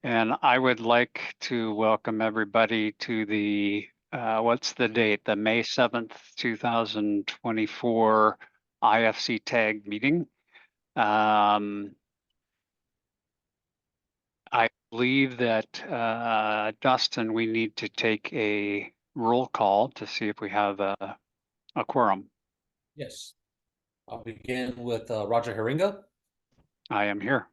And I would like to welcome everybody to the, what's the date? The May 7th, 2024 IFC TAG meeting. I believe that, Dustin, we need to take a roll call to see if we have a quorum. Yes. I'll begin with Roger Haringa. I am here.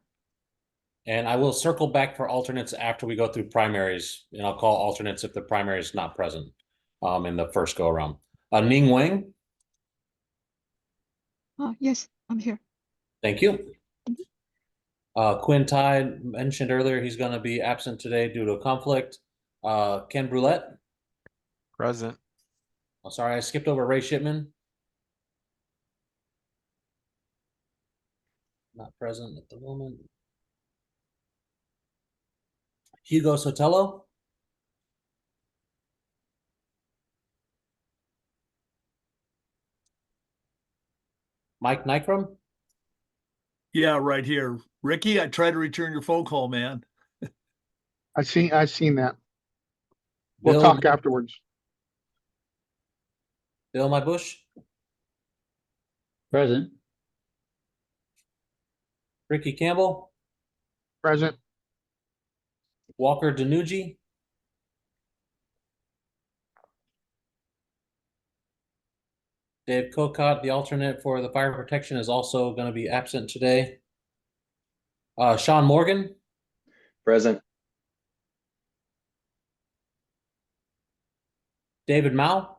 And I will circle back for alternates after we go through primaries. And I'll call alternates if the primary is not present in the first go around. Ning Wang. Yes, I'm here. Thank you. Quinn Tai mentioned earlier he's going to be absent today due to a conflict. Ken Brulette. Present. Oh, sorry, I skipped over Ray Shipman. Not present at the moment. Hugo Sotelo. Mike Nykrum. Yeah, right here. Ricky, I tried to return your phone call, man. I've seen that. We'll talk afterwards. Bill My Bush. Present. Ricky Campbell. Present. Walker Danucci. Dave Cocott, the alternate for the fire protection, is also going to be absent today. Sean Morgan. Present. David Mao.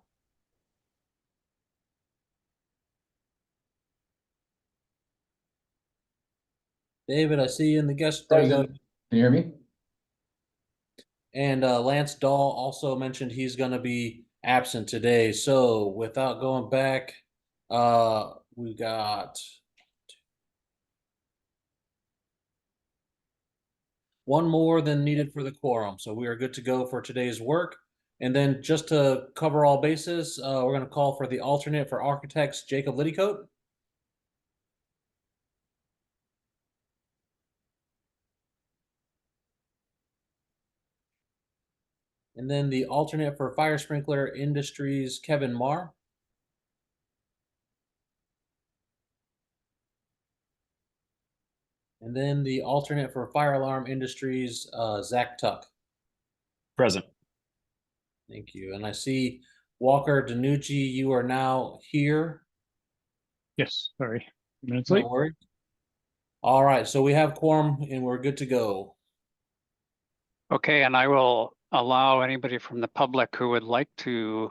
David, I see you in the guest. There you go. Can you hear me? And Lance Dahl also mentioned he's going to be absent today. So without going back, we've got one more than needed for the quorum. So we are good to go for today's work. And then just to cover all bases, we're going to call for the alternate for architects, Jacob Liddycoat. And then the alternate for fire sprinkler industries, Kevin Marr. And then the alternate for fire alarm industries, Zach Tuck. Present. Thank you. And I see Walker Danucci, you are now here. Yes, sorry. Minutes No late. worries. All right, so we have quorum and we're good to go. Okay, and I will allow anybody from the public who would like to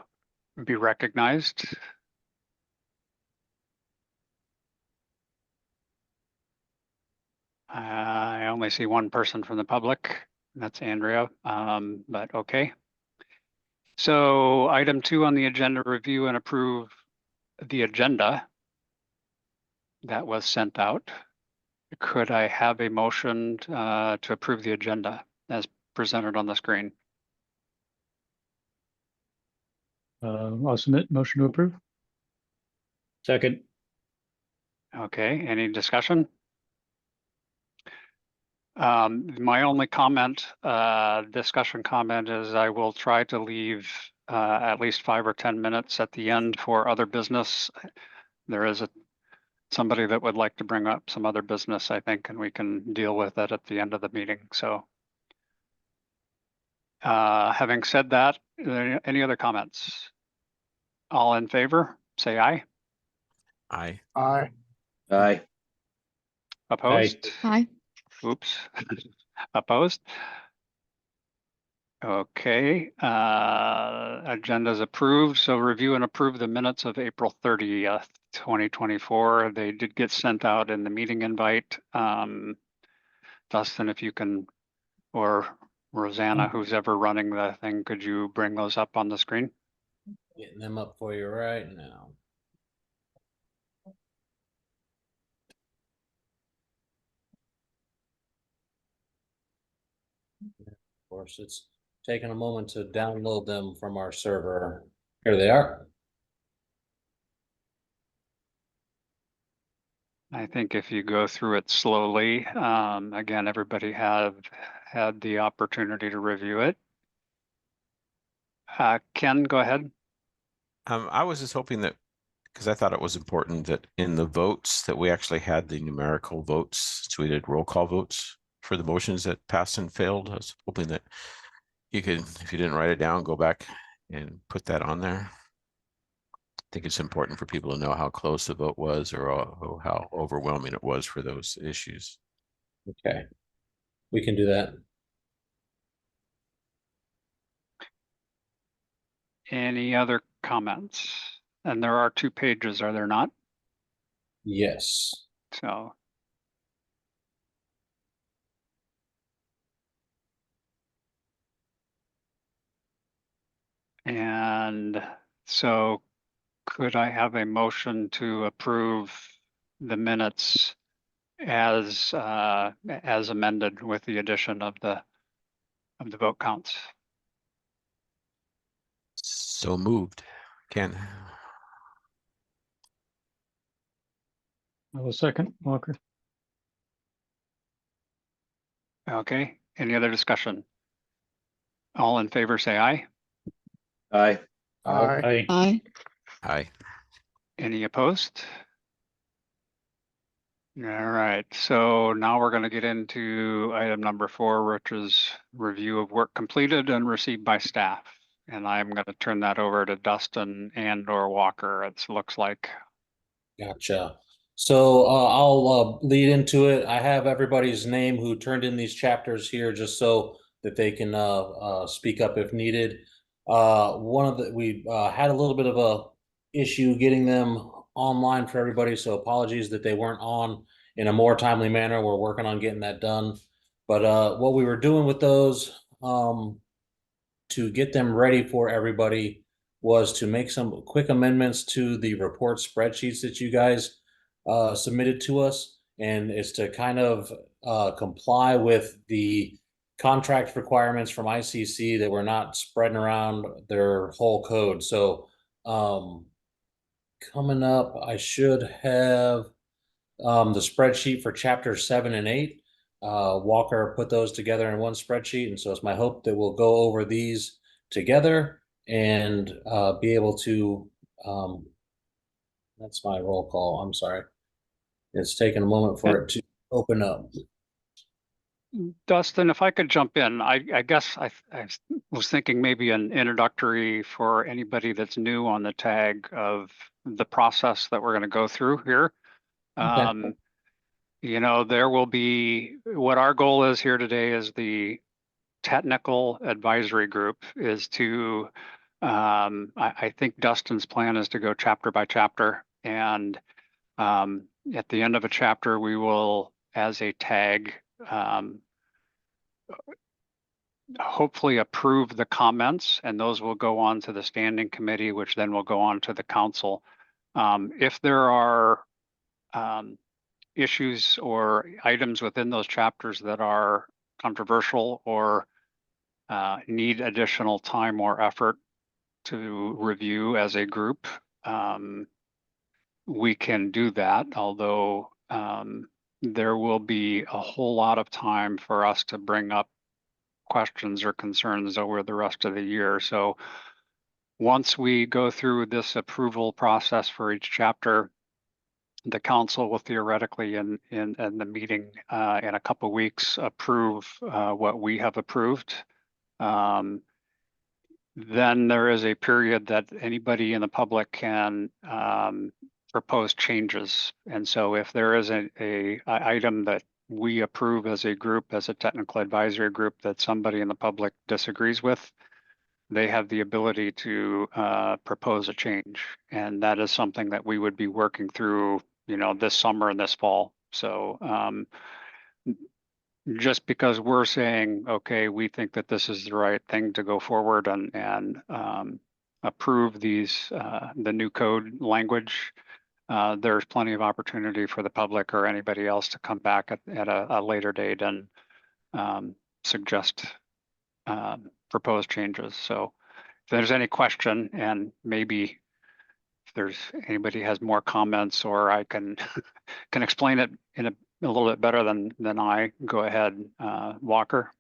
be recognized. I only see one person from the public, and that's Andrea, but okay. So item 2 on the agenda, review and approve the agenda that was sent out. Could I have a motion to approve the agenda as presented on the screen? I'll submit motion to approve. Second. Okay, any discussion? My only comment, discussion comment is I will try to leave at least 5 or 10 minutes at the end for other business. There is somebody that would like to bring up some other business, I think, and we can deal with it at the end of the meeting. So having said that, any other comments? All in favor, say aye. Aye. Aye. Aye. Opposed? Hi. Oops. Opposed? Okay, agenda is approved. So review and approve the minutes of April 30th, 2024. They did get sent out in the meeting invite. Dustin, if you can, or Rosanna, who's ever running the thing, could you bring those up on the screen? Getting them up for you right now. Of course, it's taking a moment to download them from our server. Here they are. I think if you go through it slowly, again, everybody had the opportunity to review it. Ken, go ahead. I was just hoping that, because I thought it was important that in the votes that we actually had the numerical votes, so we did roll call votes for the motions that passed and failed. I was hoping that you could, if you didn't write it down, go back and put that on there. I think it's important for people to know how close the vote was or how overwhelming it was for those issues. Okay. We can do that. Any other comments? And there are 2 pages, are there not? Yes. So. And so could I have a motion to approve the minutes as amended with the addition of the vote counts? So moved. Ken. I will second, Walker. Okay, any other discussion? All in favor, say aye. Aye. Aye. Aye. Aye. Any opposed? All right, so now we're going to get into item number 4, which is review of work completed and received by staff. And I'm going to turn that over to Dustin and/or Walker, it looks like. Gotcha. So I'll lead into it. I have everybody's name who turned in these chapters here just so that they can speak up if needed. We had a little bit of a issue getting them online for everybody, so apologies that they weren't on in a more timely manner. We're working on getting that done. But what we were doing with those to get them ready for everybody was to make some quick amendments to the report spreadsheets that you guys submitted to us, and it's to kind of comply with the contract requirements from ICC that we're not spreading around their whole code. So coming up, I should have the spreadsheet for chapter 7 and 8. Walker put those together in one spreadsheet, and so it's my hope that we'll go over these together and be able to that's my roll call. I'm sorry. It's taken a moment for it to open up. Dustin, if I could jump in, I guess I was thinking maybe an introductory for anybody that's new on the tag of the process that we're going to go through here. Okay. You know, there will be, what our goal is here today is the technical advisory group is to, I think Dustin's plan is to go chapter by chapter, and at the end of a chapter, we will, as a tag, hopefully approve the comments, and those will go on to the standing committee, which then will go on to the council. If there are issues or items within those chapters that are controversial or need additional time or effort to review as a group, we can do that, although there will be a whole lot of time for us to bring up questions or concerns over the rest of the year. So once we go through this approval process for each chapter, the council will theoretically in the meeting in a couple of weeks approve what we have approved. Then there is a period that anybody in the public can propose changes. And so if there is a item that we approve as a group, as a technical advisory group, that somebody in the public disagrees with, they have the ability to propose a change. And that is something that we would be working through, you know, this summer and this fall. So just because we're saying, okay, we think that this is the right thing to go forward and approve these, the new code language, there's plenty of opportunity for the public or anybody else to come back at a later date and suggest proposed changes. So if there's any question, and maybe if there's anybody has more comments, or I can can explain it in a little bit better than I, go ahead, Walker.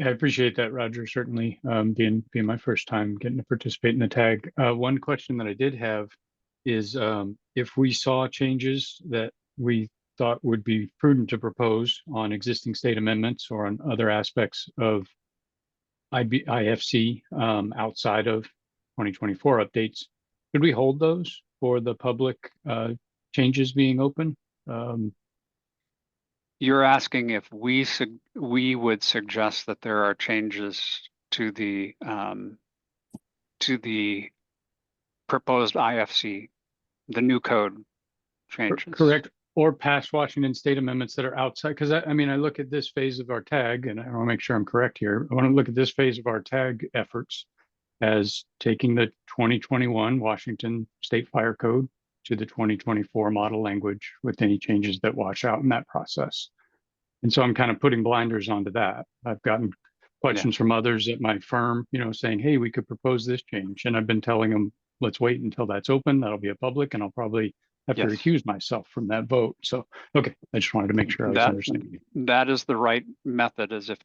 Yeah, I appreciate that, Roger. Certainly, being my first time getting to participate in the tag. One question that I did have is if we saw changes that we thought would be prudent to propose on existing state amendments or on other aspects of IFC outside of 2024 updates, could we hold those for the public changes being open? You're asking if we would suggest that there are changes to the proposed IFC, the new code changes. Correct. Or past Washington state amendments that are outside, because I mean, I look at this phase of our tag, and I want to make sure I'm correct here. I want to look at this phase of our tag efforts as taking the 2021 Washington State Fire Code to the 2024 model language with any changes that wash out in that process. And so I'm kind of putting blinders onto that. I've gotten questions from others at my firm, saying, hey, we could propose this change. And I've been telling them, let's wait until that's open. That'll be a public, and I'll probably have to recuse myself from that vote. So, okay, I just wanted to make sure I was understanding. That is the right method, is if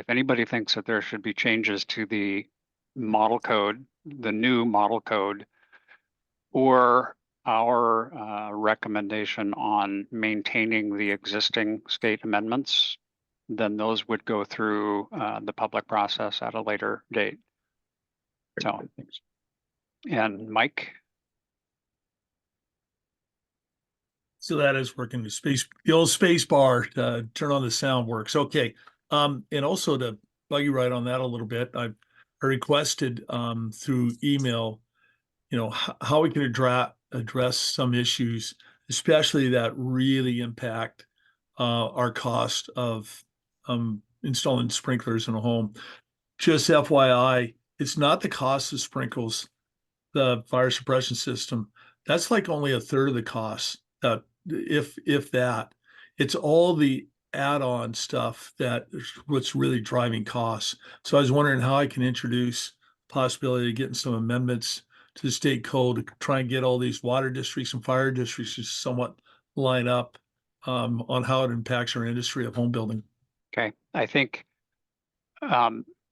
anybody thinks that there should be changes to the model code, the new model code, or our recommendation on maintaining the existing state amendments, then those would go through the public process at a later date. So, Thanks. And Mike? So that is working. The old space bar to turn on the sound works. Okay. And also to bug you right on that a little bit, I requested through email, how we can address some issues, especially that really impact our cost of installing sprinklers in a home. Just FYI, it's not the cost of sprinkles, the fire suppression system. That's like only a third of the cost. If that, it's all the add-on stuff that is what's really driving costs. So I was wondering how I can introduce possibility of getting some amendments to the state code to try and get all these water districts and fire districts to somewhat line up on how it impacts our industry of home building. Okay, I think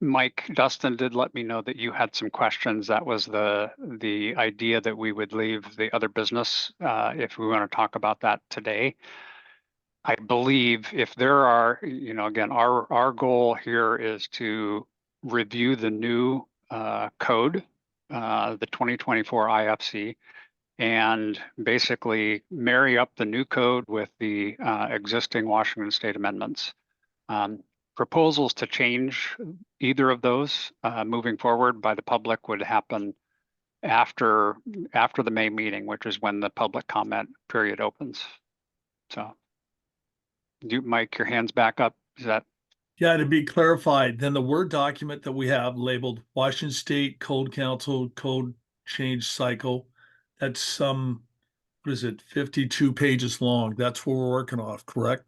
Mike, Dustin did let me know that you had some questions. That was the idea, that we would leave the other business if we want to talk about that today. I believe if there are, again, our goal here is to review the new code, the 2024 IFC, and basically marry up the new code with the existing Washington state amendments. Proposals to change either of those moving forward by the public would happen after the May meeting, which is when the public comment period opens. So, Mike, your hand's back up. Is that? Yeah, to be clarified, then the Word document that we have labeled Washington State Code Council Code Change Cycle, that's what is it, 52 pages long. That's what we're working off, correct?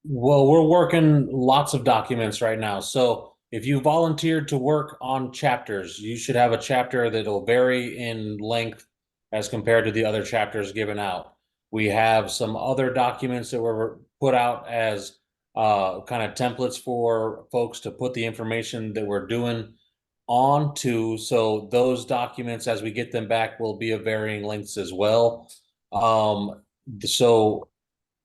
Well, we're working lots of documents right now. So if you volunteered to work on chapters, you should have a chapter that'll vary in length as compared to the other chapters given out. We have some other documents that were put out as kind of templates for folks to put the information that we're doing onto. So those documents, as we get them back, will be of varying lengths as well. So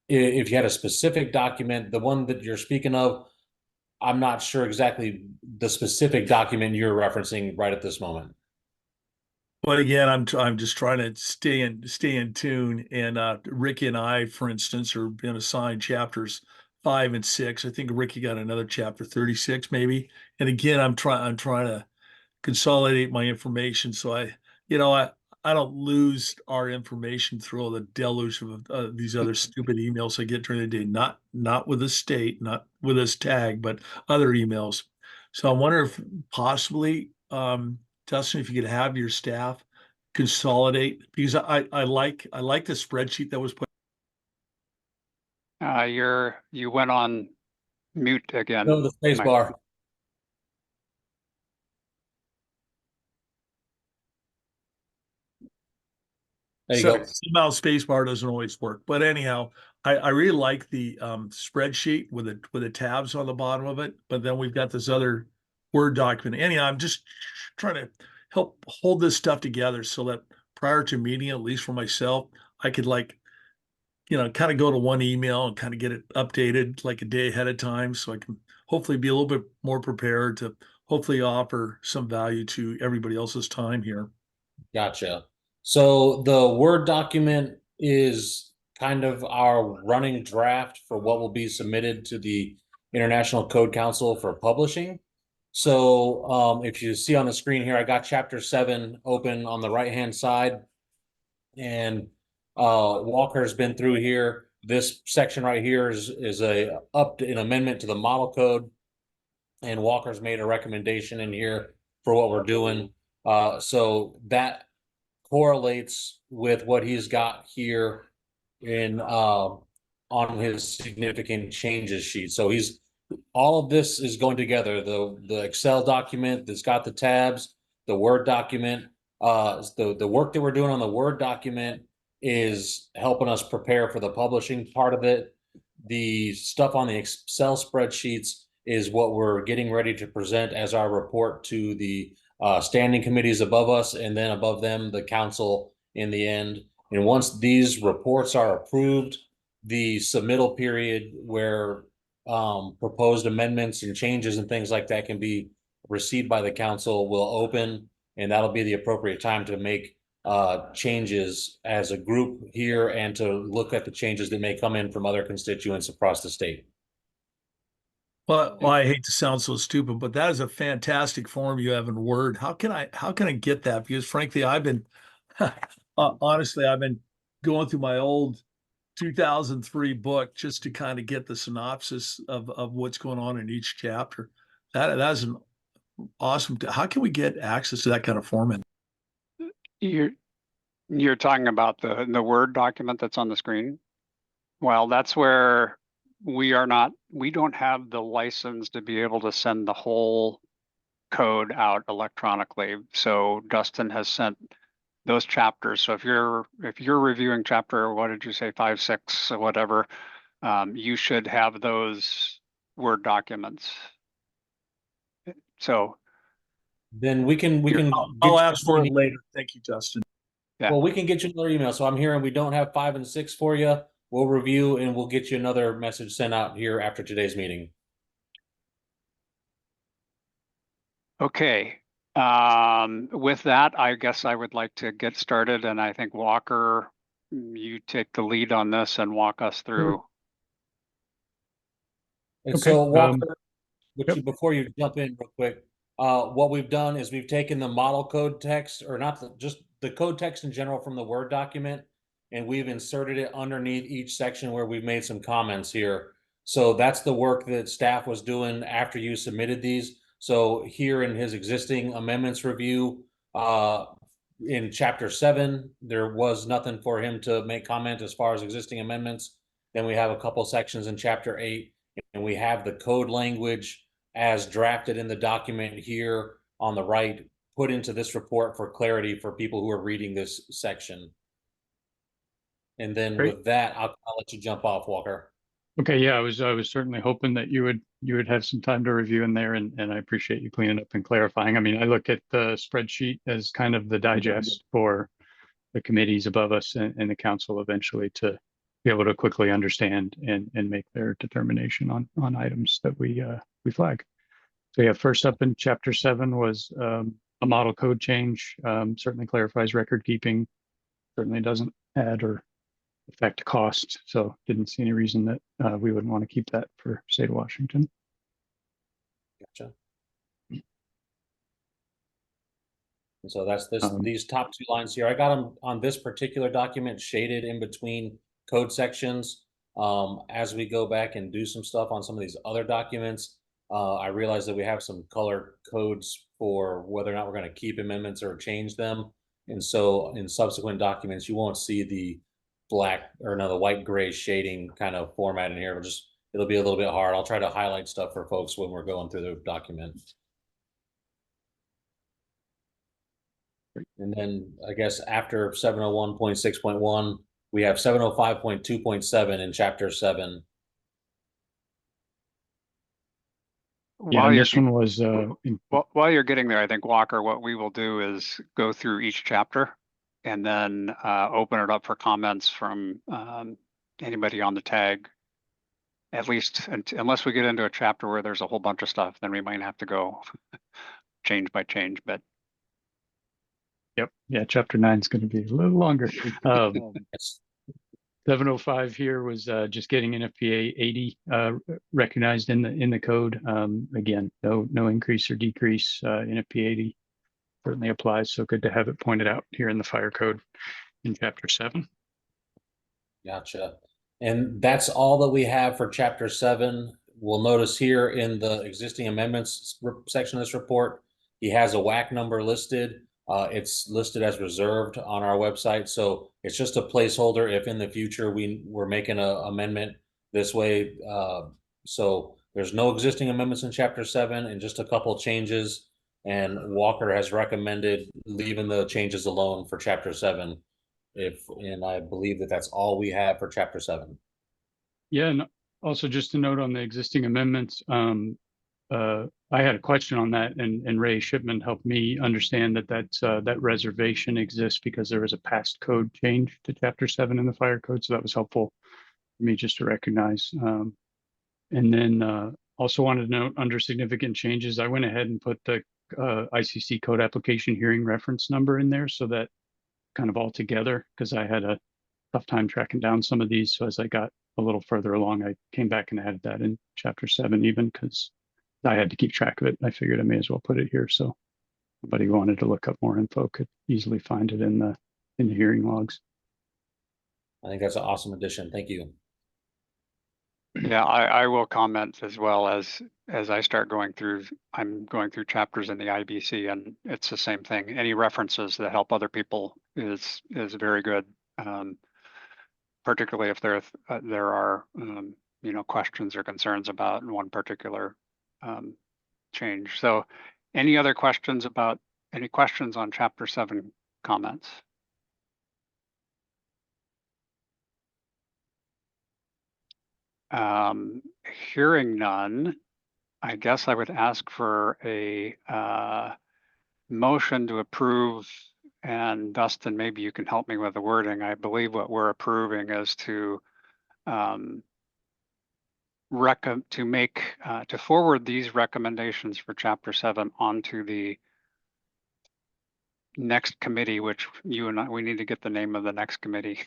if you had a specific document, the one that you're speaking of, I'm not sure exactly the specific document you're referencing right at this moment. But again, I'm just trying to stay in tune. And Ricky and I, for instance, are being assigned chapters 5 and 6. I think Ricky got another chapter 36, maybe. And again, I'm trying to consolidate my information so I don't lose our information through all the deluge of these other stupid emails I get during the day. Not with the state, not with this tag, but other emails. So I wonder if possibly, Dustin, if you could have your staff consolidate, because I like the spreadsheet that was put. You went on mute again. No, the space Mike. bar. There you go. Somehow spacebar doesn't always work. But anyhow, I really like the spreadsheet with the tabs on the bottom of it, but then we've got this other Word document. Anyhow, I'm just trying to help hold this stuff together so that prior to meeting, at least for myself, I could like, kind of go to one email and kind of get it updated like a day ahead of time so I can hopefully be a little bit more prepared to hopefully offer some value to everybody else's time here. Gotcha. So the Word document is kind of our running draft for what will be submitted to the International Code Council for publishing. So if you see on the screen here, I got chapter 7 open on the right-hand side. And Walker's been through here. This section right here is an amendment to the model code. And Walker's made a recommendation in here for what we're doing. So that correlates with what he's got here in on his significant changes sheet. So all of this is going together. The Excel document that's got the tabs, the Word document, the work that we're doing on the Word document is helping us prepare for the publishing part of it. The stuff on the Excel spreadsheets is what we're getting ready to present as our report to the standing committees above us, and then above them, the council in the end. And once these reports are approved, the submittal period where proposed amendments and changes and things like that can be received by the council will open, and that'll be the appropriate time to make changes as a group here and to look at the changes that may come in from other constituents across the state. Well, I hate to sound so stupid, but that is a fantastic form you have in Word. How can I get that? Because frankly, I've been honestly, I've been going through my old 2003 book just to kind of get the synopsis of what's going on in each chapter. That's an awesome. How can we get access to that kind of format? You're talking about the Word document that's on the screen? Well, that's where we don't have the license to be able to send the whole code out electronically. So Dustin has sent those chapters. So if you're reviewing chapter, what did you say, 5, 6, or whatever, you should have those Word documents. So then we can I'll ask for it later. Thank you, Justin. yeah. Well, we can get you another email. So I'm hearing we don't have 5 and 6 for you. We'll review and we'll get you another message sent out here after today's meeting. Okay. With that, I guess I would like to get started, and I think Walker, you take the lead on this and walk us through. And Okay, so Walker, before you jump in real quick, what we've done is we've taken the model code text, or not just the code text in general from the Word document, and we've inserted it underneath each section where we've made some comments here. So that's the work that staff was doing after you submitted these. So here in his existing amendments review, in chapter 7, there was nothing for him to make comment as far as existing amendments. Then we have a couple sections in chapter 8, and we have the code language as drafted in the document here on the right, put into this report for clarity for people who are reading this section. And then Great. with that, I'll let you jump off, Walker. Okay, yeah, I was certainly hoping that you would have some time to review in there, and I appreciate you cleaning up and clarifying. I mean, I look at the spreadsheet as kind of the digest for the committees above us and the council eventually to be able to quickly understand and make their determination on items that we flag. So yeah, first up in chapter 7 was a model code change. Certainly clarifies record keeping. Certainly doesn't add or affect cost. So didn't see any reason that we wouldn't want to keep that for state of Washington. Gotcha. And so that's these top 2 lines here. I got them on this particular document shaded in between code sections. As we go back and do some stuff on some of these other documents, I realize that we have some color codes for whether or not we're going to keep amendments or change them. And so in subsequent documents, you won't see the black or the white gray shading kind of format in here. It'll be a little bit hard. I'll try to highlight stuff for folks when we're going through the document. And then I guess after 701.6.1, we have 705.2.7 in chapter 7. Yeah, While and you're, this one was, while you're getting there, I think Walker, what we will do is go through each chapter and then open it up for comments from anybody on the tag. At least unless we get into a chapter where there's a whole bunch of stuff, then we might have to go change by change, but yep, yeah, chapter 9 is going to be a little longer. It's 705 here was just getting NFPA 80 recognized in the code. Again, no increase or decrease. NFPA 80 certainly applies, so good to have it pointed out here in the fire code in chapter 7. Gotcha. And that's all that we have for chapter 7. We'll notice here in the existing amendments section of this report, he has a WAC number listed. It's listed as reserved on our website. So it's just a placeholder if in the future we're making an amendment this way. So there's no existing amendments in chapter 7 and just a couple changes. And Walker has recommended leaving the changes alone for chapter 7. And I believe that that's all we have for chapter 7. Yeah, and also just a note on the existing amendments. I had a question on that, and Ray Shipman helped me understand that that reservation exists because there was a past code change to chapter 7 in the fire code, so that was helpful for me just to recognize. And then also wanted to note under significant changes, I went ahead and put the ICC code application hearing reference number in there, so that kind of all together, because I had a tough time tracking down some of these. So as I got a little further along, I came back and added that in chapter 7, even because I had to keep track of it. I figured I may as well put it here, so anybody who wanted to look up more info could easily find it in the hearing logs. I think that's an awesome addition. Thank you. yeah, I will comment as well as I start going through. I'm going through chapters in the IBC, and it's the same thing. Any references that help other people is very good, particularly if there are questions or concerns about one particular change. So, any other questions on chapter 7 comments? Hearing none, I guess I would ask for a motion to approve, and Dustin, maybe you can help me with the wording. I believe what we're approving is to forward these recommendations for chapter 7 onto the next committee, which you and we need to get the name of the next committee.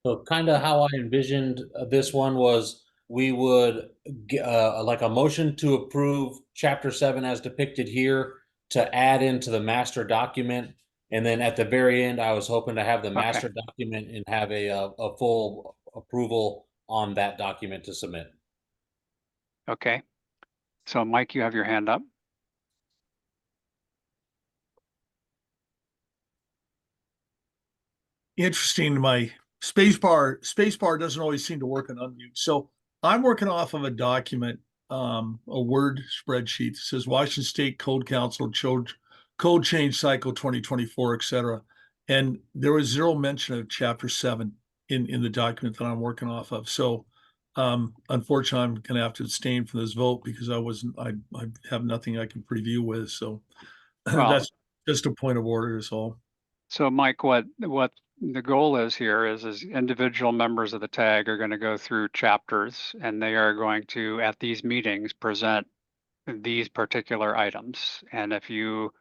So kind of how I envisioned this one was we would like a motion to approve chapter 7 as depicted here to add into the master document. And then at the very end, I was hoping to have the master document and have a full approval on that document to submit. Okay. So Mike, you have your hand up. Interesting. My spacebar doesn't always seem to work on unmute. So I'm working off of a document, a Word spreadsheet that says Washington State Code Council Code Change Cycle 2024, etc. And there was zero mention of chapter 7 in the document that I'm working off of. So unfortunately, I'm going to have to abstain from this vote because I have nothing I can preview with. So that's just a point of order is all. So Mike, what the goal is here is individual members of the tag are going to go through chapters, and they are going to, at these meetings, present these particular items. And if you,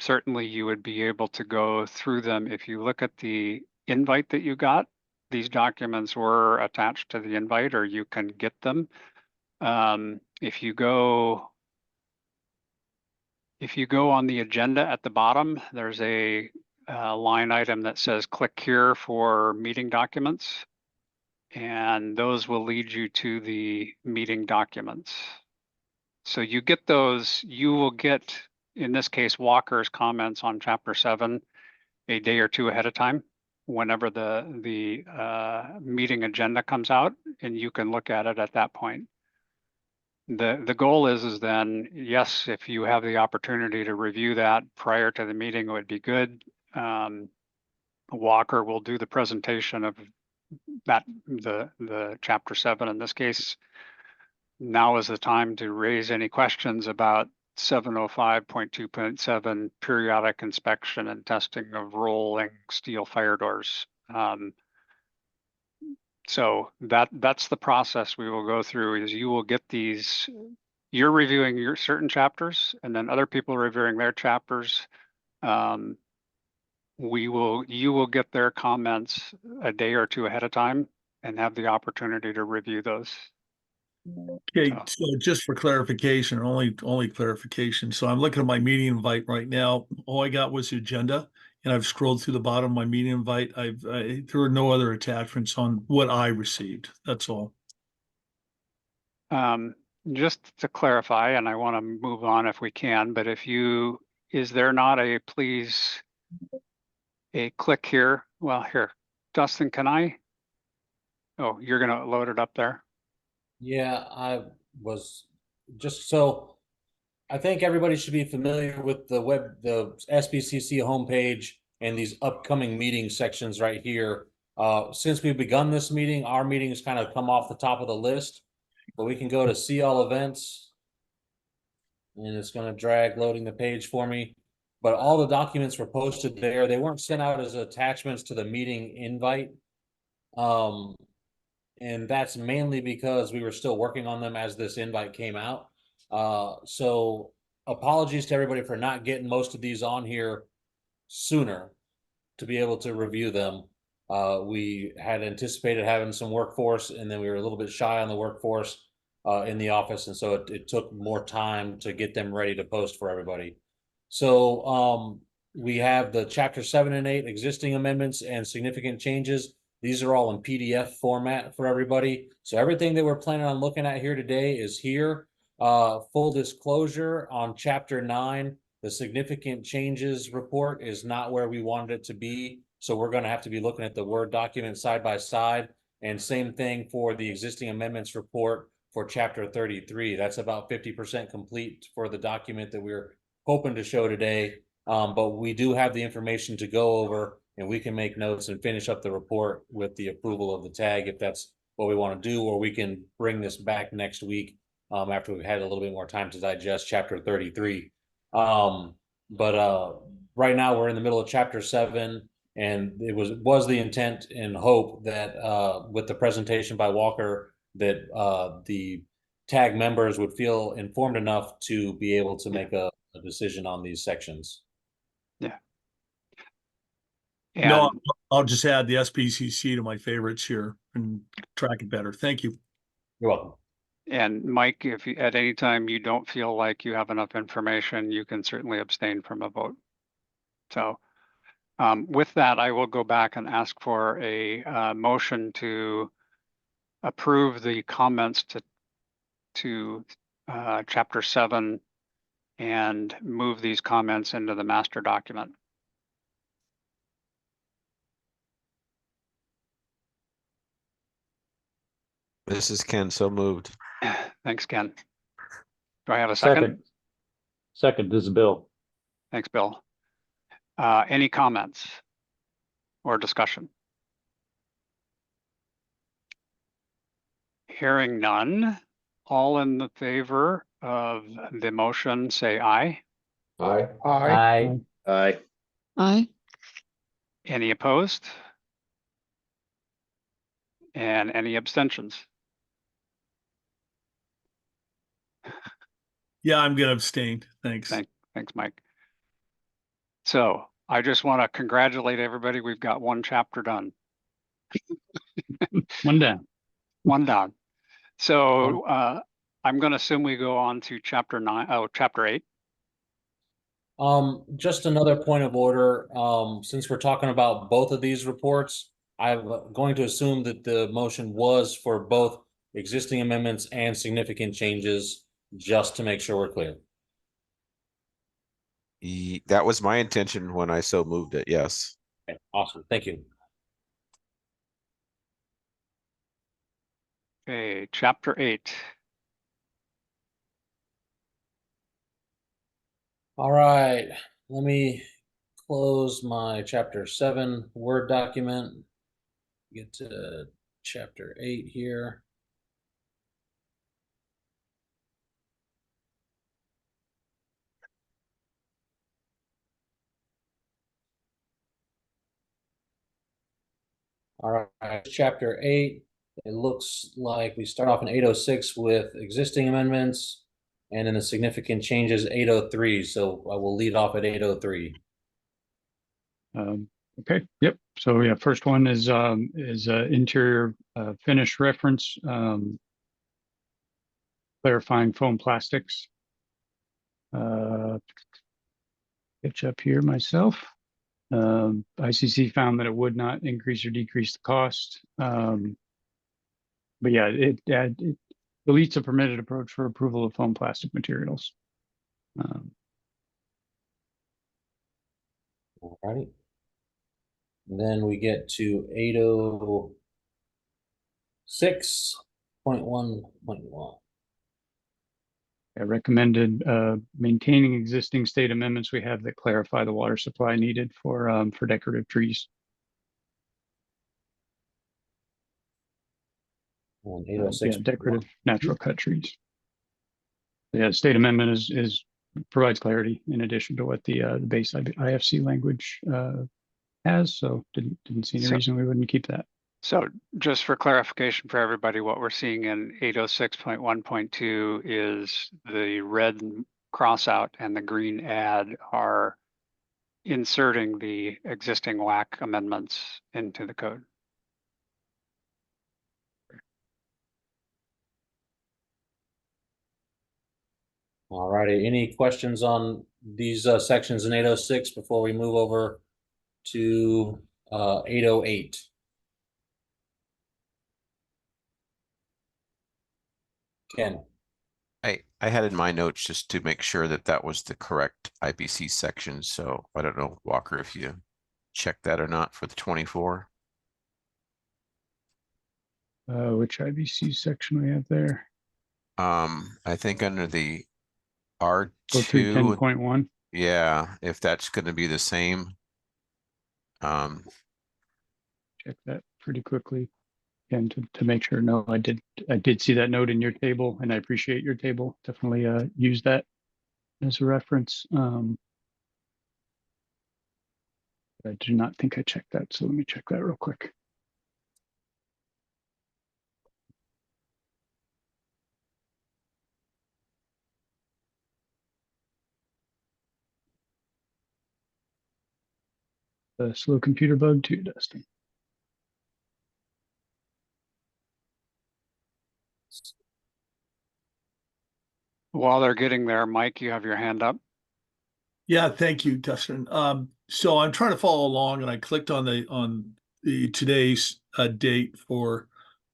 certainly you would be able to go through them. If you look at the invite that you got, these documents were attached to the invite, or you can get them. If you go on the agenda at the bottom, there's a line item that says click here for meeting documents, and those will lead you to the meeting documents. So you get those, you will get, in this case, Walker's comments on chapter 7 a day or two ahead of time, whenever the meeting agenda comes out, and you can look at it at that point. The goal is then, yes, if you have the opportunity to review that prior to the meeting, it would be good. Walker will do the presentation of that, the chapter 7 in this case. Now is the time to raise any questions about 705.2.7 periodic inspection and testing of rolling steel fire doors. So that's the process we will go through. Is you will get these, you're reviewing your certain chapters, and then other people are reviewing their chapters. You will get their comments a day or two ahead of time and have the opportunity to review those. Okay, so just for clarification, only clarification. So I'm looking at my meeting invite right now. All I got was the agenda, and I've scrolled through the bottom of my meeting invite. There are no other attachments on what I received. That's all. Just to clarify, and I want to move on if we can, but is there not a click here? Well, here, Dustin, oh, you're gonna load it up there? Yeah, I was just so I think everybody should be familiar with the SBCC homepage and these upcoming meeting sections right here. Since we've begun this meeting, our meetings kind of come off the top of the list, but we can go to see all events. And it's going to drag loading the page for me. But all the documents were posted there. They weren't sent out as attachments to the meeting invite. And that's mainly because we were still working on them as this invite came out. So apologies to everybody for not getting most of these on here sooner to be able to review them. We had anticipated having some workforce, and then we were a little bit shy on the workforce in the office, and so it took more time to get them ready to post for everybody. So we have the chapter 7 and 8 existing amendments and significant changes. These are all in PDF format for everybody. So everything that we're planning on looking at here today is here. Full disclosure on chapter 9, the significant changes report is not where we wanted it to be. So we're going to have to be looking at the Word document side by side. And same thing for the existing amendments report for chapter 33. That's about 50% complete for the document that we're hoping to show today. But we do have the information to go over, and we can make notes and finish up the report with the approval of the tag if that's what we want to do, or we can bring this back next week after we've had a little bit more time to digest chapter 33. But right now we're in the middle of chapter 7, and it was the intent and hope that with the presentation by Walker that the tag members would feel informed enough to be able to make a decision on these sections. Yeah. No, And I'll just add the SBCC to my favorites here and track it better. Thank you. You're welcome. And Mike, if you, at any time you don't feel like you have enough information, you can certainly abstain from a vote. So with that, I will go back and ask for a motion to approve the comments to chapter 7 and move these comments into the master document. This is Ken, so moved. Thanks, Ken. Do I have a second? Second, this is Bill. Thanks, Bill. Any comments or discussion? Hearing none, all in the favor of the motion, say aye. Aye. Aye. Aye. Aye. Any opposed? And any abstentions? Yeah, I'm going to abstain. Thanks. Thanks, Mike. So I just want to congratulate everybody. We've got one chapter done. One down. One down. So I'm going to assume we go on to chapter 8. Just another point of order. Since we're talking about both of these reports, I'm going to assume that the motion was for both existing amendments and significant changes, just to make sure we're clear. That was my intention when I so moved it, yes. Okay, awesome. Thank you. Okay, chapter 8. All right, let me close my chapter 7 Word document. Get to chapter 8 here. All right, chapter 8. It looks like we start off in 806 with existing amendments, and then the significant changes 803. So I will lead off at 803. Okay, yep. So yeah, first one is interior finish reference, clarifying foam plastics. Catch up here myself. ICC found that it would not increase or decrease the cost. But yeah, it deletes a permitted approach for approval of foam plastic materials. All righty. Then we get to 806.1.1. I recommended maintaining existing state amendments we have that clarify the water supply needed for decorative trees. And Yeah, 806. decorative natural cut trees. Yeah, state amendment provides clarity in addition to what the base IFC language has. So didn't see any reason we wouldn't keep that. So just for clarification for everybody, what we're seeing in 806.1.2 is the red cross out and the green add are inserting the existing WAC amendments into the code. All righty. Any questions on these sections in 806 before we move over to 808? Ken. I had in my notes just to make sure that that was the correct IBC section. So I don't know, Walker, if you checked that or not for the 24. Which IBC section we have there? I think under the Go through R2, 10.1. yeah, if that's going to be the same. Check that pretty quickly. And to make sure, no, I did see that note in your table, and I appreciate your table. Definitely use that as a reference. I do not think I checked that, so let me check that real quick. The slow computer bug too, Dustin. While they're getting there, Mike, you have your hand up. Yeah, thank you, Dustin. So I'm trying to follow along, and I clicked on the today's date for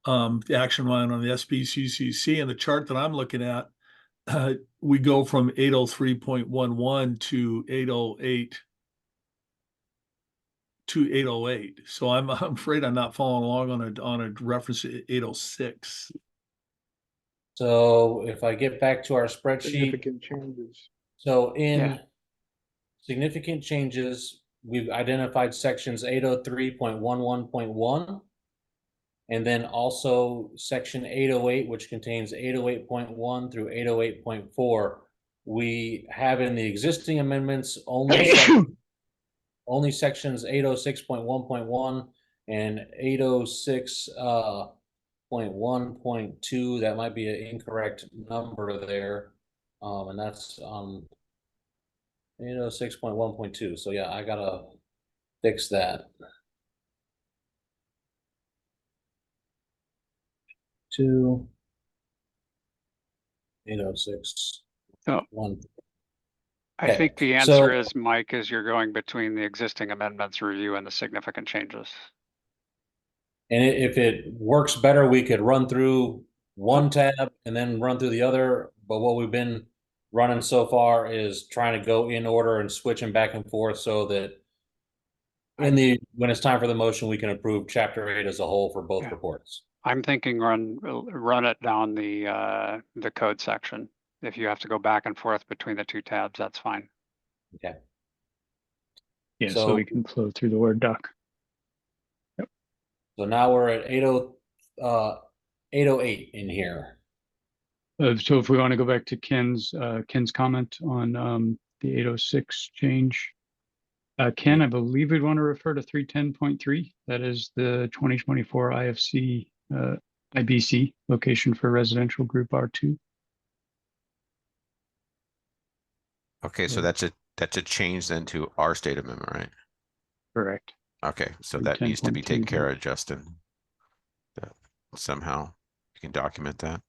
the action line on the SBCC, and the chart that I'm looking at, we go from 803.11 to 808 to 808. So I'm afraid I'm not following along on a reference to 806. So if I get back to our spreadsheet, Significant changes. so in Yeah. significant changes, we've identified sections 803.11.1, and then also section 808, which contains 808.1 through 808.4. We have in the existing amendments only sections 806.1.1 and 806.1.2. That might be an incorrect number there, and that's 806.1.2. So yeah, I gotta fix that. 806. Oh. 1. I Okay, think the so- answer is, Mike, is you're going between the existing amendments review and the significant changes. And if it works better, we could run through one tab and then run through the other. But what we've been running so far is trying to go in order and switching back and forth so that when it's time for the motion, we can approve chapter 8 as a whole for both Yeah. reports. I'm thinking run it down the code section. If you have to go back and forth between the two tabs, that's fine. Okay. Yeah, so So- we can flow through the Word doc. So now we're at 808 in here. So if we want to go back to Ken's comment on the 806 change. Ken, I believe we'd want to refer to 310.3. That is the 2024 IFC IBC location for residential group R2. Okay, so Yeah. that's a change then to our state amendment, right? Correct. Okay, so that needs to be taken 10.2 care of, Justin. That somehow you can document that.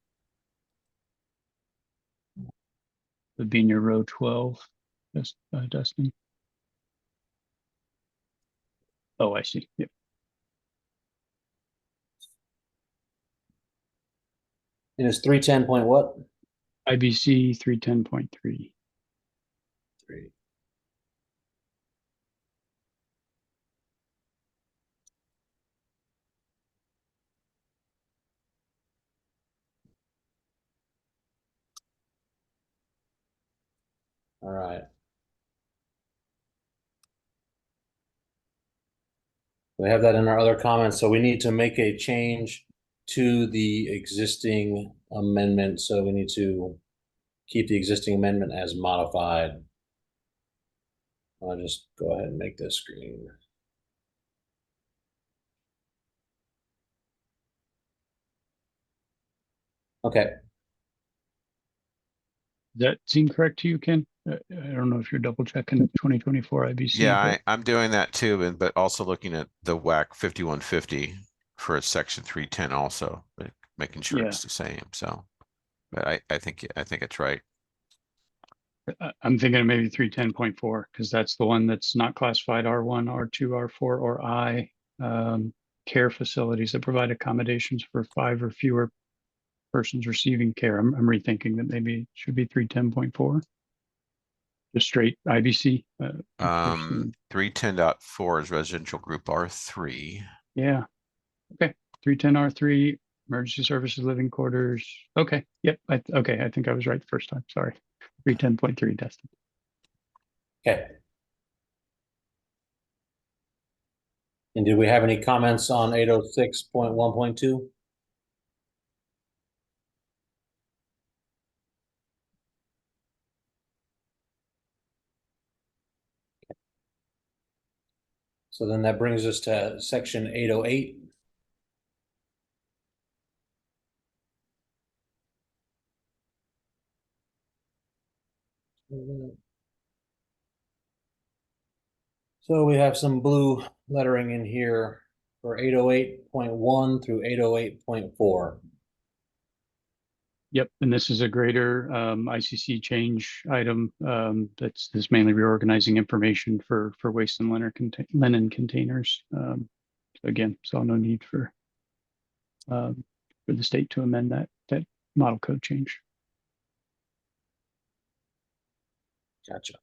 Would be in your row 12. That's Dustin. Oh, I see. Yep. And it's 310 point what? IBC 310.3. 3. All right. We have that in our other comments, so we need to make a change to the existing amendment. So we need to keep the existing amendment as modified. I'll just go ahead and make this screen. Okay, Does that seem correct to you, Ken? I don't know if you're double checking 2024 IBC. Yeah, but- I'm doing that too, but also looking at the WAC 5150 for a section 310 also, but making sure Yeah. it's the same. So, but I think it's right. I'm thinking of maybe 310.4 because that's the one that's not classified R1, R2, R4, or I. Care facilities that provide accommodations for 5 or fewer persons receiving care. I'm rethinking that maybe it should be 310.4. Just straight IBC. 310.4 is residential group R3. Yeah. Okay. 310 R3, emergency services, living quarters. Okay. Yep. Okay. I think I was right the first time. Sorry. 310.3, Dustin. okay. And do we have any comments on 806.1.2? So then that brings us to section 808. So we have some blue lettering in here for 808.1 through 808.4. Yep, and this is a greater ICC change item that's mainly reorganizing information for waste and linen containers. So again, saw no need for the state to amend that model code change. Gotcha.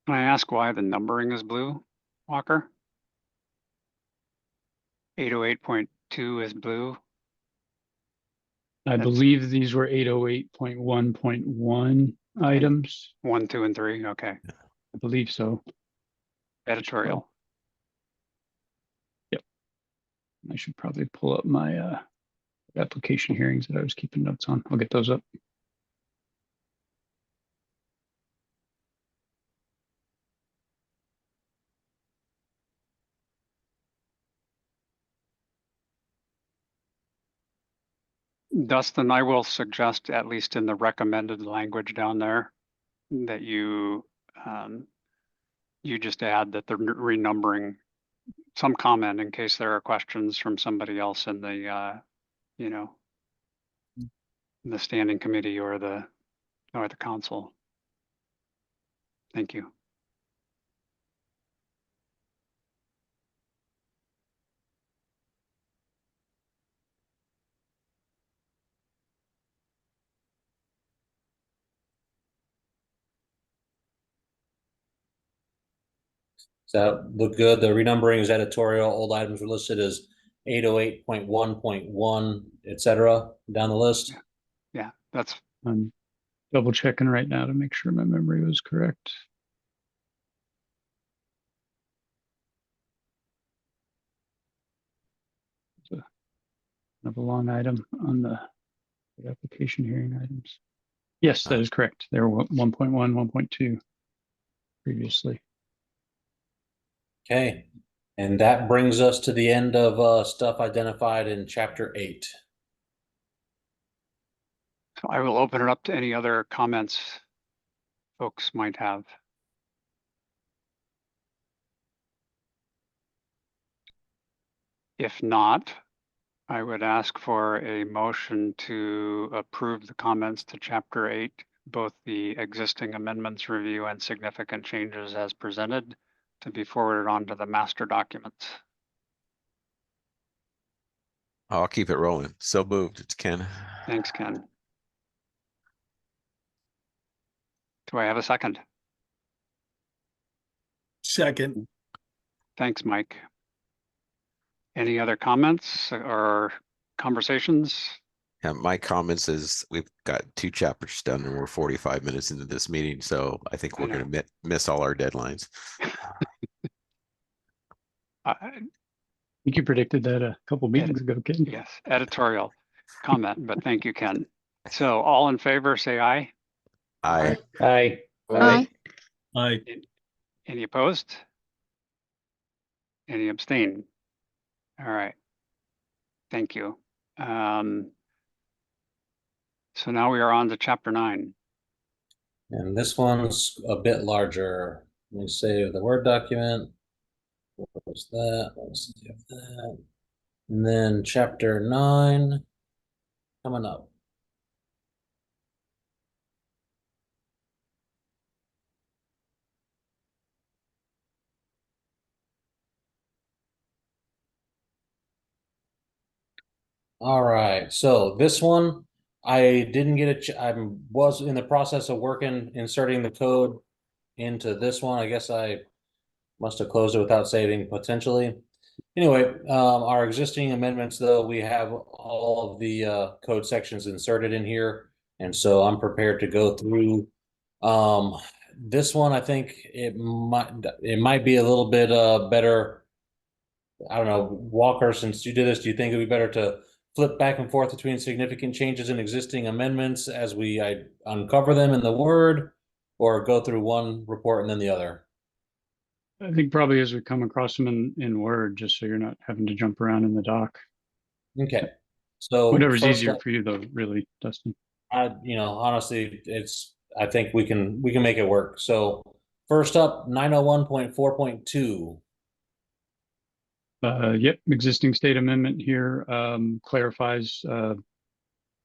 Can I ask why the numbering is blue, Walker? 808.2 is blue. I believe these were 808.1.1 items. 1, 2, and 3. Okay. I believe so. Editorial. Yep. I should probably pull up my application hearings that I was keeping notes on. I'll get those up. Dustin, I will suggest, at least in the recommended language down there, that you just add that they're renumbering some comment in case there are questions from somebody else in the, the standing committee or the council. Thank you. Does that look good? The renumbering is editorial. Old items are listed as 808.1.1, etc. down the list. Yeah, that's I'm double checking right now to make sure my memory was correct. of a long item on the application hearing items. Yes, that is correct. There were 1.1, 1.2 previously. Okay, and that brings us to the end of stuff identified in chapter 8. So I will open it up to any other comments folks might have. If not, I would ask for a motion to approve the comments to chapter 8, both the existing amendments review and significant changes as presented, to be forwarded on to the master documents. I'll keep it rolling. So moved. It's Ken. Thanks, Ken. Do I have a second? Second. Thanks, Mike. Any other comments or conversations? Yeah, my comments is we've got 2 chapters done and we're 45 minutes into this meeting, so I think we're going to miss all our deadlines. I think you predicted that a couple meetings ago, Ken. Yes, editorial comment, but thank you, Ken. So all in favor, say aye. Aye. Aye. Aye. Aye. Any opposed? Any abstain? All right. Thank you. So now we are on to chapter 9. And this one's a bit larger. Let me save the Word document. What's that? Let's save that. And then chapter 9 coming up. All right, so this one I didn't get I was in the process of inserting the code into this one. I guess I must have closed it without saving potentially. Anyway, our existing amendments, though, we have all of the code sections inserted in here, and so I'm prepared to go through. This one, I think it might be a little bit better. I don't know, Walker, since you did this, do you think it'd be better to flip back and forth between significant changes and existing amendments as I uncover them in the Word, or go through one report and then the other? I think probably as we come across them in Word, just so you're not having to jump around in the doc. Okay. So whatever's first easier up, for you, though, really, Dustin. honestly, I think we can make it work. So first up, 901.4.2. Yep, existing state amendment here clarifies,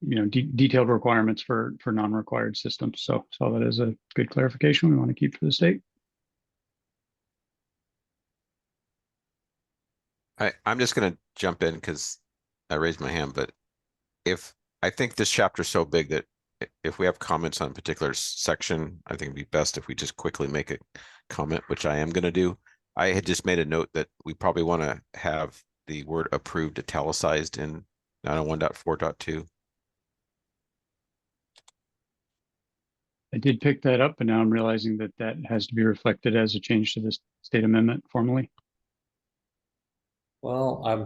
detailed requirements for non-required systems. So that is a good clarification we want to keep for the state. I'm just going to jump in because I raised my hand, but I think this chapter is so big that if we have comments on a particular section, I think it'd be best if we just quickly make a comment, which I am going to do. I had just made a note that we probably want to have the word approved italicized in 901.4.2. I did pick that up, but now I'm realizing that has to be reflected as a change to this state amendment formally. Well,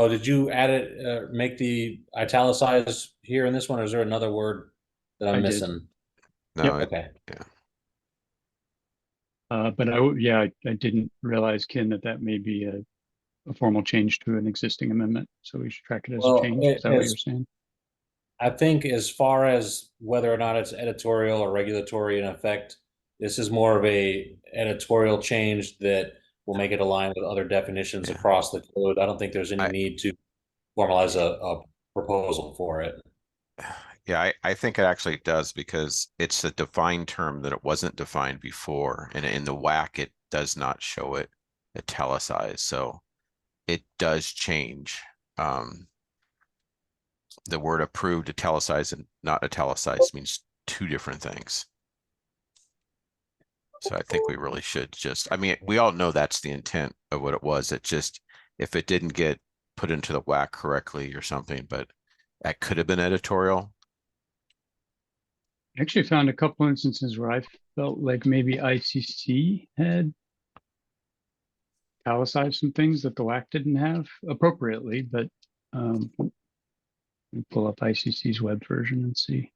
did you add it, make the italicized here in this one, or is there another word that I'm missing? No, Yep. Okay. Yeah. But I didn't realize, Ken, that may be a formal change to an existing amendment. So we should track it as a change. Is that what you're saying? I think as far as whether or not it's editorial or regulatory in effect, this is more of a editorial change that will make it align with other definitions across the code. I don't think there's any need to formalize a proposal for it. Yeah, I think it actually does, because it's a defined term that it wasn't defined before, and in the WAC it does not show it italicized, so it does change. The word approved italicized and not italicized means 2 different things. So I think we really should we all know that's the intent of what it was. It just, if it didn't get put into the WAC correctly or something, but that could have been editorial. I actually found a couple instances where I felt like maybe ICC had italicized some things that the WAC didn't have appropriately, but Pull up ICC's web version and see.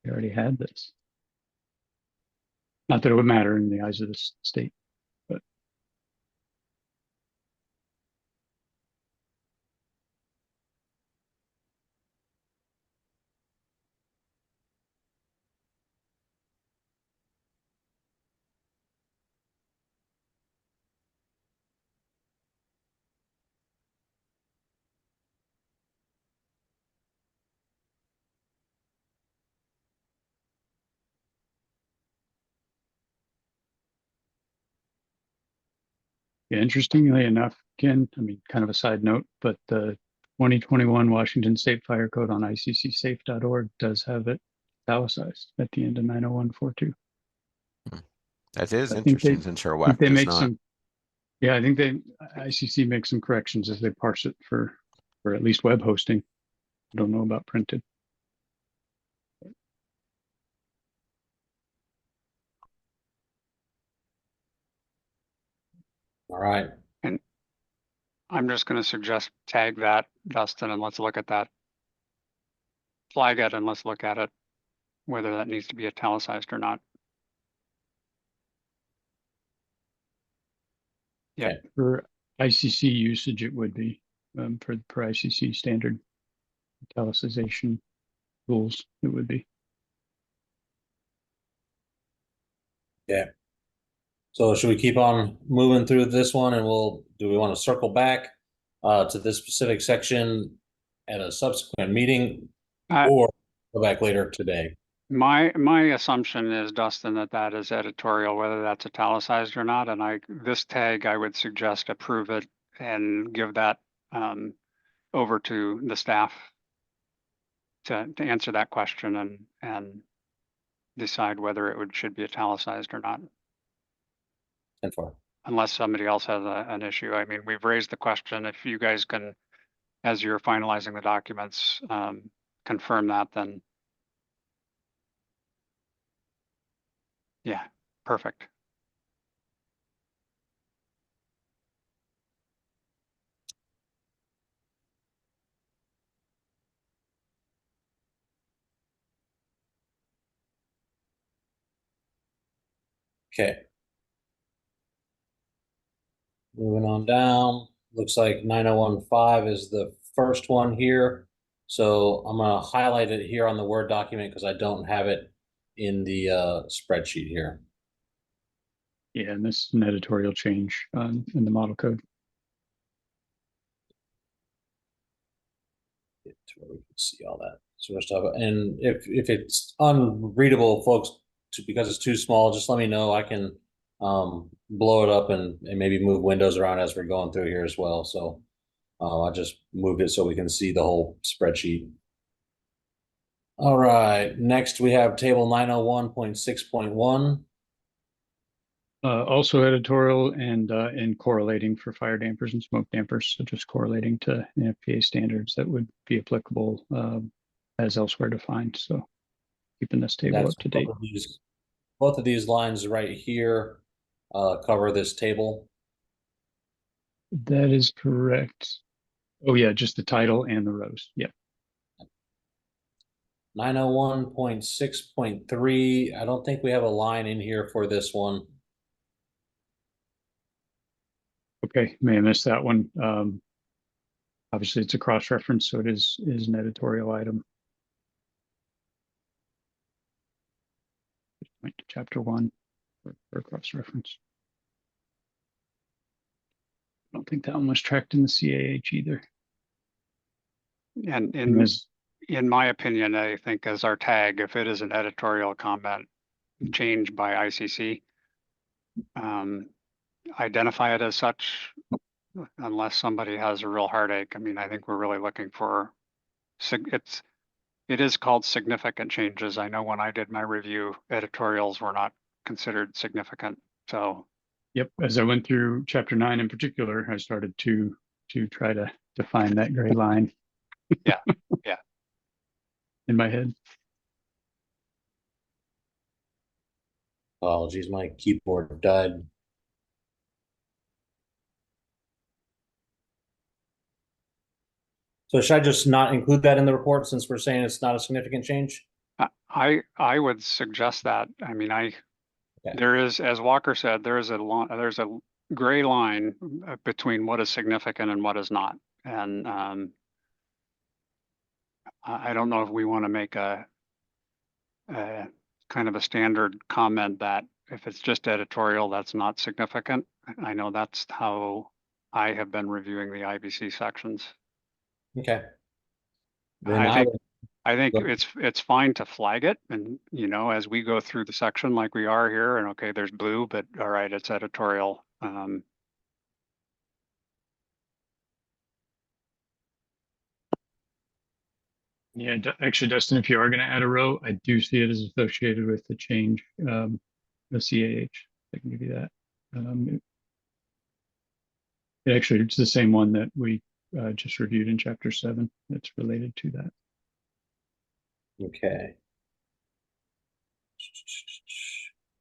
We already had this. Not that it would matter in the eyes of the state, but. Yeah, interestingly enough, Ken, I mean, kind of a side note, but the 2021 Washington State Fire Code on iccsafe.org does have it italicized at the end of 90142. That is I think they- interesting since our I think WAC they does make not. some, yeah, I think ICC makes some corrections as they parse it for at least web hosting. I don't know about printed. All right. And I'm just going to suggest tag that, Dustin, and let's look at that. Flag it and let's look at it, whether that needs to be italicized or not. Yeah. For ICC usage, it would be for ICC standard italicization rules, it would be. Yeah. So should we keep on moving through this one, and do we want to circle back to this specific section at a subsequent meeting, or go back later today? My assumption is, Dustin, that is editorial, whether that's italicized or not. And this tag, I would suggest approve it and give that over to the staff to answer that question and decide whether it should be italicized or not. And for Unless somebody else has an issue. I mean, we've raised the question. If you guys can, as you're finalizing the documents, confirm that, then yeah, perfect. okay. Moving on down, looks like 9015 is the first one here. So I'm going to highlight it here on the Word document because I don't have it in the spreadsheet here. Yeah, and this is an editorial change in the model code. To where we can see all that sort of stuff. And if it's unreadable, folks, because it's too small, just let me know. I can blow it up and maybe move windows around as we're going through here as well. So I just moved it so we can see the whole spreadsheet. All right, next we have table 901.6.1. Also editorial and correlating for fire dampers and smoke dampers. So just correlating to NFPA standards that would be applicable as elsewhere defined. So keeping this table up to date. Both of these lines right here cover this table. That is correct. Oh yeah, just the title and the rows. Yep. 901.6.3. I don't think we have a line in here for this one. Okay, may have missed that one. Obviously, it's a cross-reference, so it is an editorial item. Just point to chapter 1 for cross-reference. I don't think that one was tracked in the CAH either. And And as in my opinion, I think as our tag, if it is an editorial comment changed by ICC, identify it as such, unless somebody has a real heartache. I mean, I think we're really looking for, it is called significant changes. I know when I did my review, editorials were not considered significant. So yep, as I went through chapter 9 in particular, I started to try to define that gray line. Yeah, yeah. In my head. Apologies, my keyboard died. So should I just not include that in the report since we're saying it's not a significant change? I would suggest that. I mean, Okay. there is, as Walker said, there's a gray line between what is significant and what is not. And I don't know if we want to make a kind of a standard comment that if it's just editorial, that's not significant. I know that's how I have been reviewing the IBC sections. Okay. Then I think Go- it's fine to flag it, and you know, as we go through the section like we are here, and okay, there's blue, but all right, it's editorial. Yeah, actually, Dustin, if you are going to add a row, I do see it as associated with the change, the CAH. I can give you that. Actually, it's the same one that we just reviewed in chapter 7. That's related to that. Okay.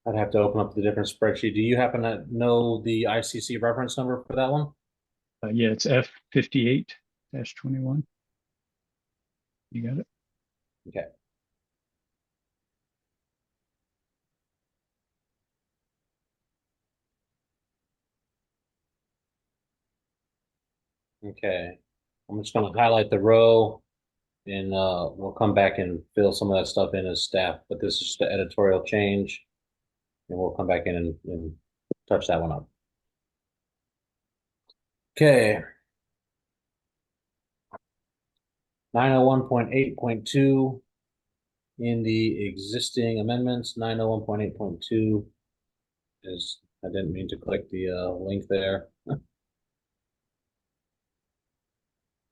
I'd have to open up the different spreadsheet. Do you happen to know the ICC reference number for that one? Yeah, it's F58-21. You got it. Okay. Okay. I'm just going to highlight the row and we'll come back and fill some of that stuff in as staff, but this is just the editorial change and we'll come back in and touch that one up. Okay. 901.8.2 in the existing amendments. 901.8.2 is, I didn't mean to click the link there.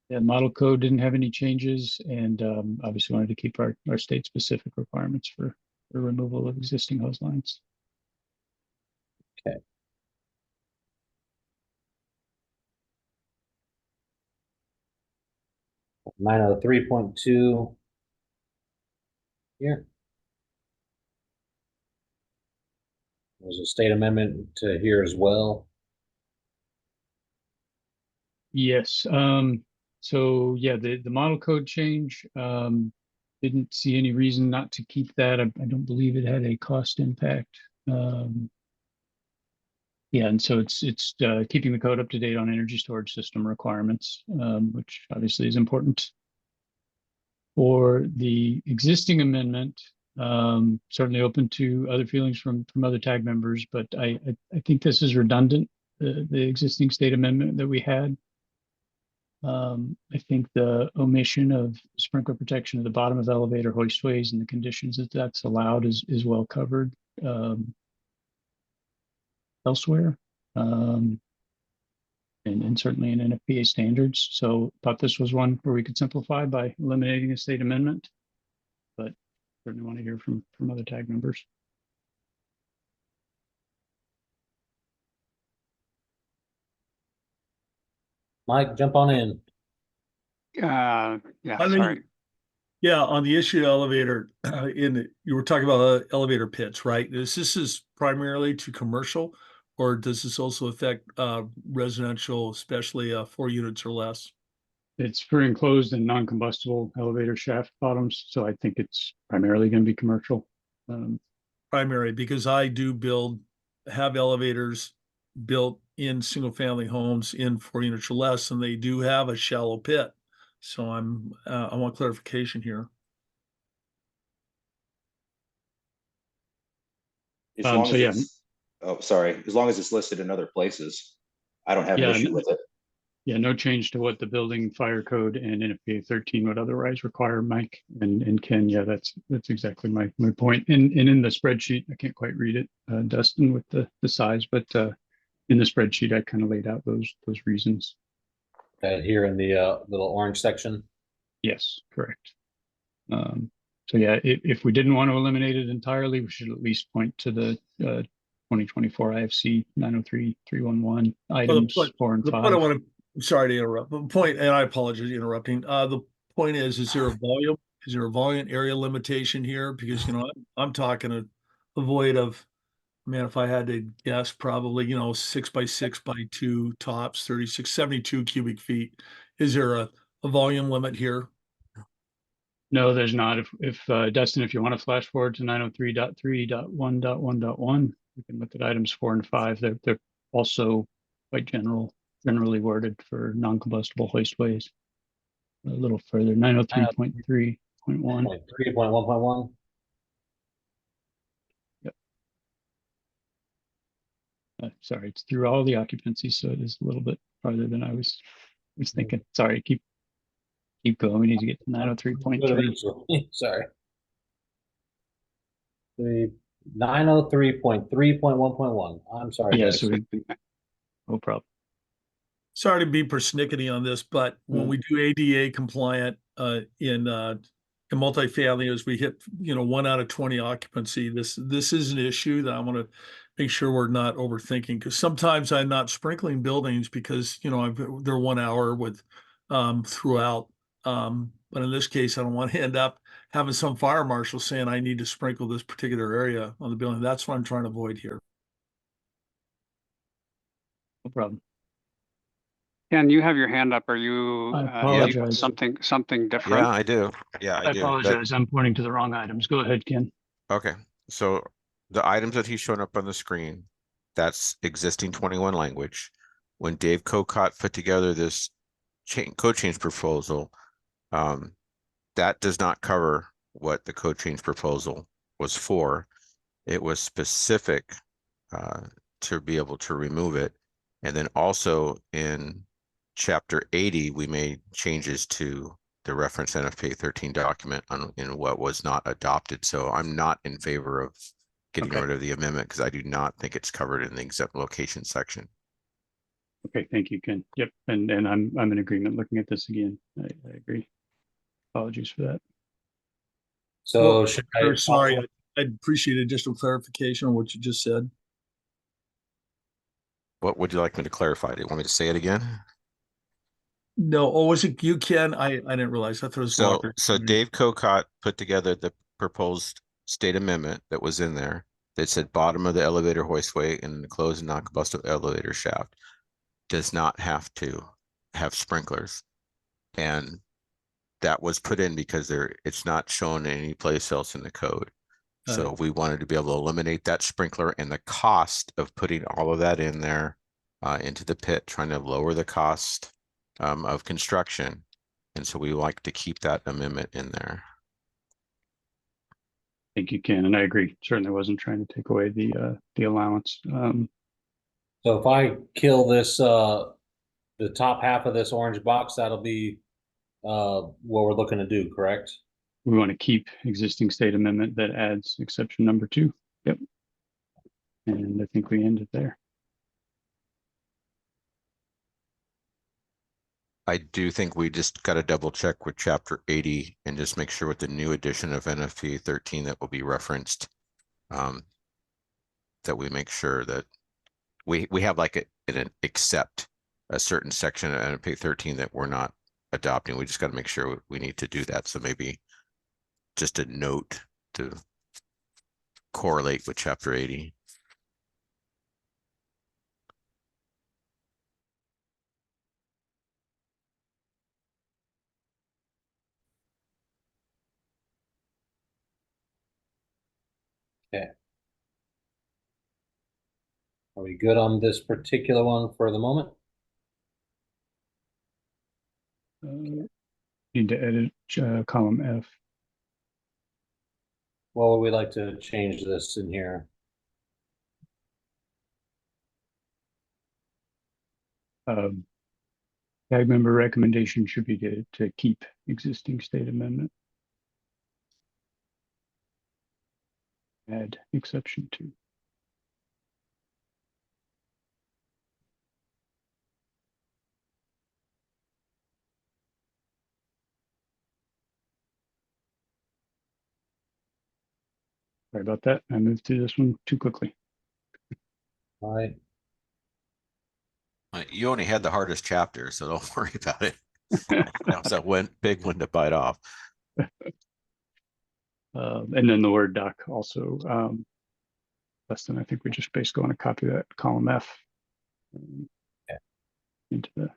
Yeah, model code didn't have any changes, and obviously wanted to keep our state-specific requirements for removal of existing hose lines. Okay. Nine oh 3.2 here. There's a state amendment to here as well. Yes. So yeah, the model code change, didn't see any reason not to keep that. I don't believe it had a cost impact. Yeah, and so it's keeping the code up to date on energy storage system requirements, which obviously is important. For the existing amendment, certainly open to other feelings from other TAG members, but I think this is redundant, the existing state amendment that we had. I think the omission of sprinkler protection at the bottom of elevator hoistways and the conditions that that's allowed is well covered elsewhere, and certainly in NFPA standards. So thought this was one where we could simplify by eliminating a state amendment, but certainly want to hear from other TAG members. Mike, jump on in. Yeah, I mean, sorry. Yeah, on the issue of elevator, you were talking about elevator pits, right? This is primarily to commercial, or does this also affect residential, especially 4 units or less? It's for enclosed and non-combustible elevator shaft bottoms, so I think it's primarily going to be commercial. Primary, because I do have elevators built in single family homes in 4 units or less, and they do have a shallow pit. So I want clarification here. As long so as yeah. it's, oh, sorry, as long as it's listed in other places, I don't have an Yeah, issue with it. Yeah, no change to what the building fire code and NFPA 13 would otherwise require, Mike and Ken. Yeah, that's exactly my point. And in the spreadsheet, I can't quite read it, Dustin, with the size, but in the spreadsheet, I kind of laid out those reasons. Here in the little orange section. Yes, correct. So yeah, if we didn't want to eliminate it entirely, we should at least point to the 2024 IFC 903-311 items 4 and 5. The point I want to, sorry to interrupt, but the point, and I apologize for interrupting. The point is there a volume? Is there a volume area limitation here? Because, you know, I'm talking a void of, man, if I had to guess, probably, you know, 6 by 6 by 2 tops, 36, 72 cubic feet. Is there a a volume limit here? No, there's not. If Dustin, if you want to flash forward to 903.3.1.1.1, you can look at items 4 and 5. They're also quite generally worded for non-combustible hoistways. A little further, 903.3.1. 3.1.1. Sorry, it's through all the occupancy, so it is a little bit farther than I was thinking. Sorry, keep going. We need to get to 903.3. Sorry. 903.3.1.1. I'm sorry, Yeah, guys. so no problem. Sorry to be persnickety on this, but when we do ADA compliant in multifamily, as we hit 1 out of 20 occupancy, this is an issue that I want to make sure we're not overthinking, because sometimes I'm not sprinkling buildings because they're 1 hour with throughout. But in this case, I don't want to end up having some fire marshal saying I need to sprinkle this particular area on the building. That's what I'm trying to avoid here. No problem. Ken, you have your hand up. Are you, I do you have apologize. something different? Yeah, I do. Yeah, I I do. apologize. I'm pointing to the wrong items. Go ahead, Ken. Okay, so the items that he's showing up on the screen, that's existing 21 language. When Dave Cocott put together this code change proposal, that does not cover what the code change proposal was for. It was specific to be able to remove it. And then also in chapter 80, we made changes to the reference NFPA 13 document in what was not adopted. So I'm not in favor of getting rid of the amendment because I do not think it's covered in the exempt location section. Okay, thank you, Ken. Yep, and I'm in agreement looking at this again. I agree. Apologies for that. So Well, should sir, I? sorry, I'd appreciate additional clarification on what you just said. What would you like me to clarify? Do you want me to say it again? No, was it you, Ken? I didn't realize. I thought it was So, Walker. so Dave Cocott put together the proposed state amendment that was in there that said bottom of the elevator hoistway and the closed and non-combustible elevator shaft does not have to have sprinklers. And that was put in because it's not shown any place else in the code. So we wanted to be able to eliminate that sprinkler and the cost of putting all of that in there into the pit, trying to lower the cost of construction. And so we like to keep that amendment in there. Thank you, Ken, and I agree. Certainly wasn't trying to take away the allowance. So if I kill this, the top half of this orange box, that'll be what we're looking to do, correct? We want to keep existing state amendment that adds exception number 2. Yep. And I think we ended there. I do think we just got to double check with chapter 80 and just make sure with the new edition of NFPA 13 that will be referenced, that we make sure that we have like an accept a certain section of NFPA 13 that we're not adopting. We just got to make sure we need to do that. So maybe just a note to correlate with chapter 80. Okay. Are we good on this particular one for the moment? Need to edit column F. What would we like to change this in here? Tag member recommendation should be to keep existing state amendment. Add exception 2. Sorry about that. I moved through this one too quickly. All right. You only had the hardest chapter, so don't worry about it. That was a big one to bite off. And then the word doc also. Dustin, I think we just basically want to copy that column F into the.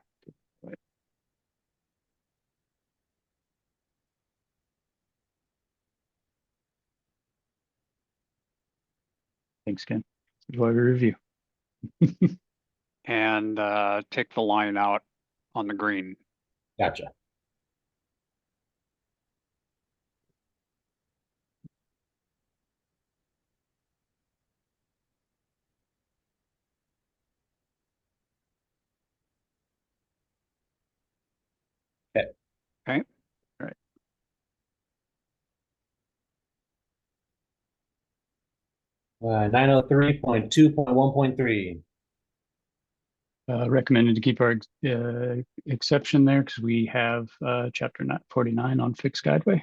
Thanks, Ken. That's why we review. And take the line out on the green. Gotcha. Okay. 903.2.1.3. Recommended to keep our exception there because we have chapter 49 on fixed guideway.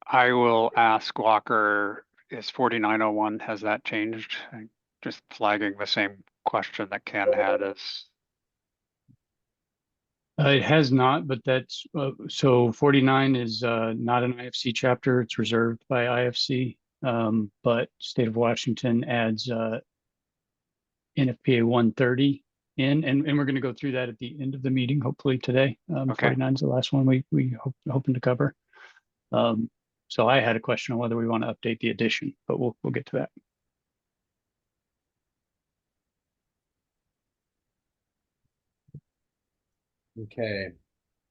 I will ask Walker, is 4901, has that changed? Just flagging the same question that Ken had as, It has not, but that's so 49 is not an IFC chapter. It's reserved by IFC. But state of Washington adds NFPA 130 in, and we're going to go through that at the end of the meeting, hopefully today. Okay. 49 is the last one we hoping to cover. So I had a question on whether we want to update the edition, but we'll get to that. Okay.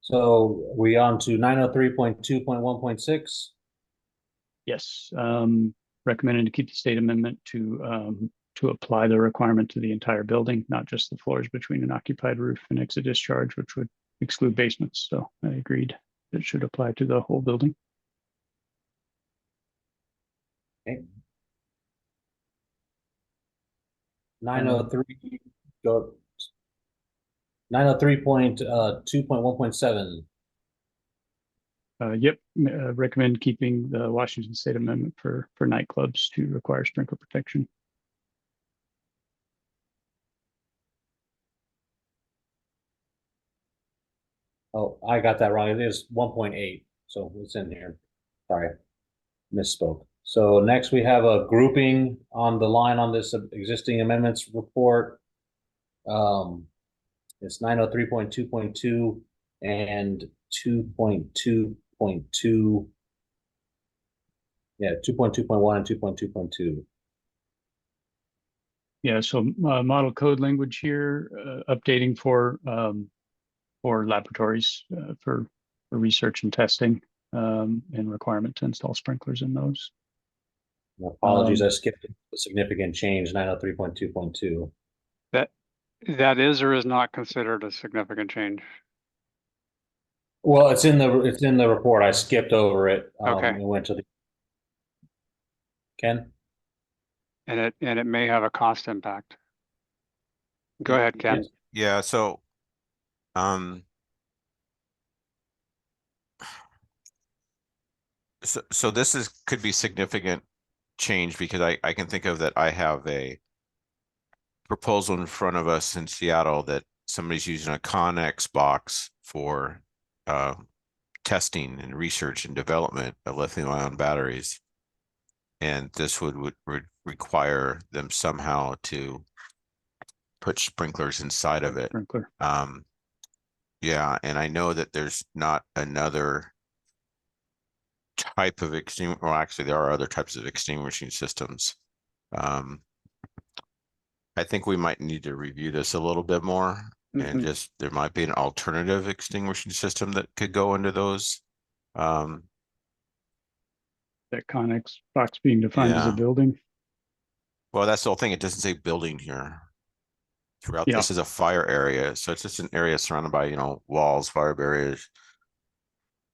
So we on to 903.2.1.6. Yes, recommended to keep the state amendment to apply the requirement to the entire building, not just the floors between an occupied roof and exit discharge, which would exclude basements. So I agreed it should apply to the whole building. Okay. 903 go 903.2.1.7. Yep, recommend keeping the Washington State Amendment for nightclubs to require sprinkler protection. Oh, I got that wrong. It is 1.8. So it's in here. Sorry, misspoke. So next we have a grouping on the line on this existing amendments report. It's 903.2.2 and 2.2.2. Yeah, 2.2.1 and 2.2.2. Yeah, so model code language here, updating for laboratories for research and testing, and requirement to install sprinklers in those. Apologies, I skipped a significant change, 903.2.2. that is or is not considered a significant change. Well, it's in the report. I skipped over it. Okay. And went to the Ken. And it may have a cost impact. Go ahead, Ken. Yes. Yeah, so so this could be significant change because I can think of that I have a proposal in front of us in Seattle that somebody's using a Connex box for testing and research and development of lithium-ion batteries. And this would require them somehow to put sprinklers inside of it. Sprinkler. Yeah, and I know that there's not another type of well, actually there are other types of extinguishing systems. I think we might need to review this a little bit more and just there might be an alternative extinguishing system that could go into those. That Connex box being defined as a Yeah. building. Well, that's the whole thing. It doesn't say building here. Throughout Yeah. this is a fire area, so it's just an area surrounded by walls, fire barriers.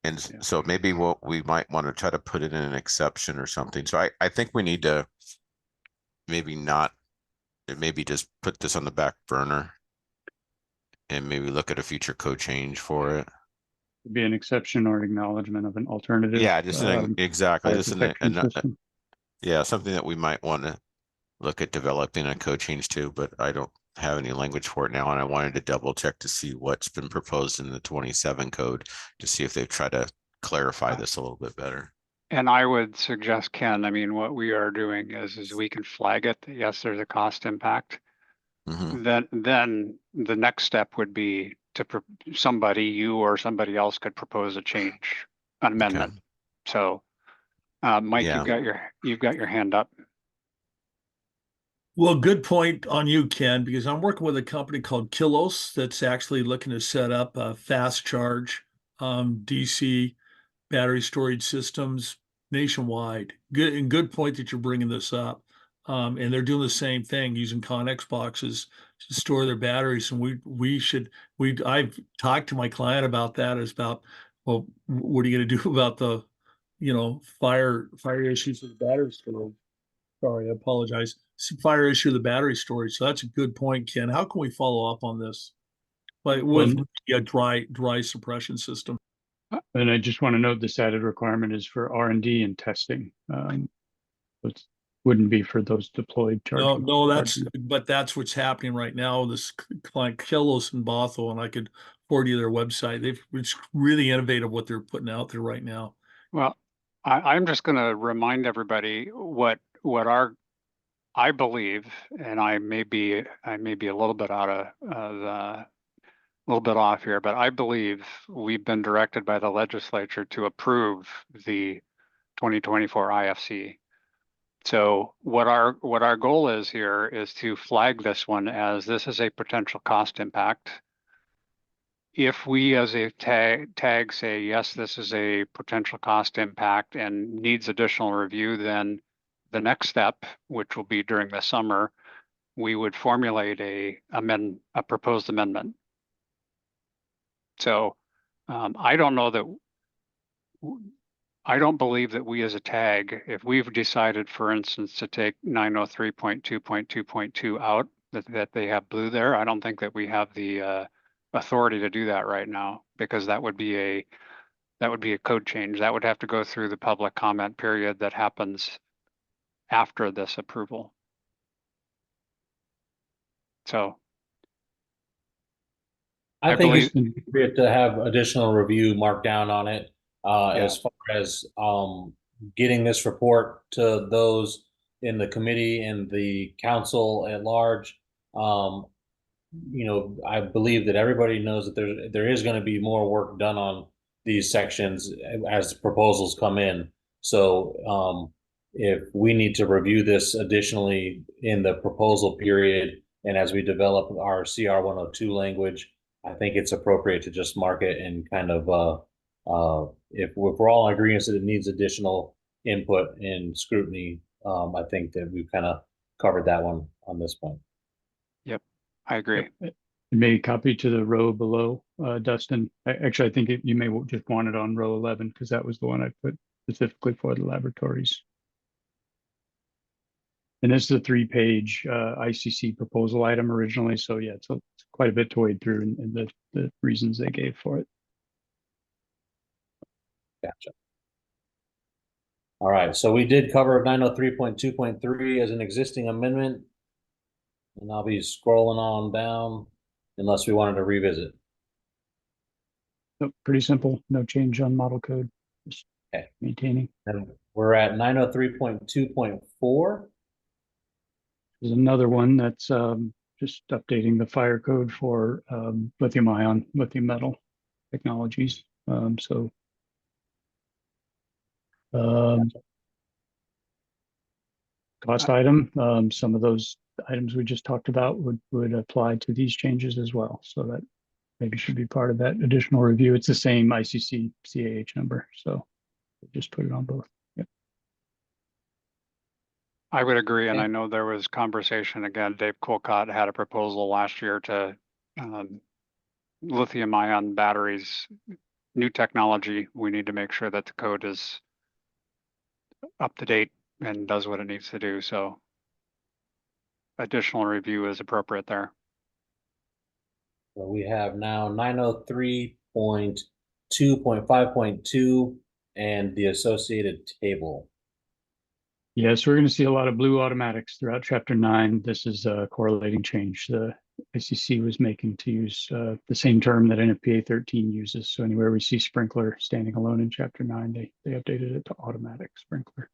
And Yeah. so maybe what we might want to try to put it in an exception or something. So I think we need to maybe just put this on the back burner and maybe look at a future code change for it. Be an exception or acknowledgement of an alternative. Yeah, just exactly. fire Just protection system. yeah, something that we might want to look at developing a code change to, but I don't have any language for it now. And I wanted to double check to see what's been proposed in the 27 code to see if they've tried to clarify this a little bit better. And I would suggest, Ken, I mean, what we are doing is we can flag it. That yes, there's a cost impact. Then the next step would be to you or somebody else could propose a change, an amendment. So, Mike, Yeah. you've got your hand up. Well, good point on you, Ken, because I'm working with a company called Kilos that's actually looking to set up a fast charge DC battery storage systems nationwide. Good point that you're bringing this up. And they're doing the same thing using Connex boxes to store their batteries. And I've talked to my client about that. It's about, well, what are you going to do about the, fire issues with the battery storage? Sorry, I apologize. Fire issue of the battery storage. So that's a good point, Ken. How can we follow up on this? Like with a dry suppression system? And I just want to note this added requirement is for R&D and testing. It wouldn't be for those deployed charging. No, that's what's happening right now. This client Kilos and Bothell, and I could forward you their website. It's really innovative what they're putting out there right now. Well, I'm just going to remind everybody what I believe, and I may be a little bit a little bit off here, but I believe we've been directed by the legislature to approve the 2024 IFC. So what our goal is here is to flag this one as this is a potential cost impact. If we as a tag say, yes, this is a potential cost impact and needs additional review, then the next step, which will be during the summer, we would formulate a proposed amendment. So I don't know that, I don't believe that we as a tag, if we've decided, for instance, to take 903.2.2.2 out, that they have blue there, I don't think that we have the authority to do that right now, because that would be a code change. That would have to go through the public comment period that happens after this approval. So I think believe- it's appropriate to have additional review marked down on it, as far as getting this report to those in the committee and the council at large. I believe that everybody knows that there is going to be more work done on these sections as proposals come in. So if we need to review this additionally in the proposal period and as we develop our CR 102 language, I think it's appropriate to just mark it and kind of if we're all in agreement that it needs additional input and scrutiny, I think that we've kind of covered that one on this point. Yep, I agree. It may copy to the row below, Dustin. Actually, I think you may just want it on row 11 because that was the one I put specifically for the laboratories. And this is a 3-page ICC proposal item originally. So yeah, it's quite a bit to wade through and the reasons they gave for it. Gotcha. All right, so we did cover 903.2.3 as an existing amendment. And I'll be scrolling on down unless we wanted to revisit. Nope, pretty simple. No change on model code. Just maintaining. And we're at 903.2.4. There's another one that's just updating the fire code for lithium metal technologies. Cost item, some of those items we just talked about would apply to these changes as well. So that maybe should be part of that additional review. It's the same ICC CAH number. So just put it on both. Yep. I would agree. And I know there was conversation again, Dave Colcott had a proposal last year to lithium ion batteries, new technology. We need to make sure that the code is up to date and does what it needs to do. So additional review is appropriate there. So we have now 903.2.5.2 and the associated table. Yes, we're going to see a lot of blue automatics throughout Chapter 9. This is a correlating change the ICC was making to use the same term that NFPA 13 uses. So anywhere we see sprinkler standing alone in Chapter 9, they updated it to automatic sprinkler.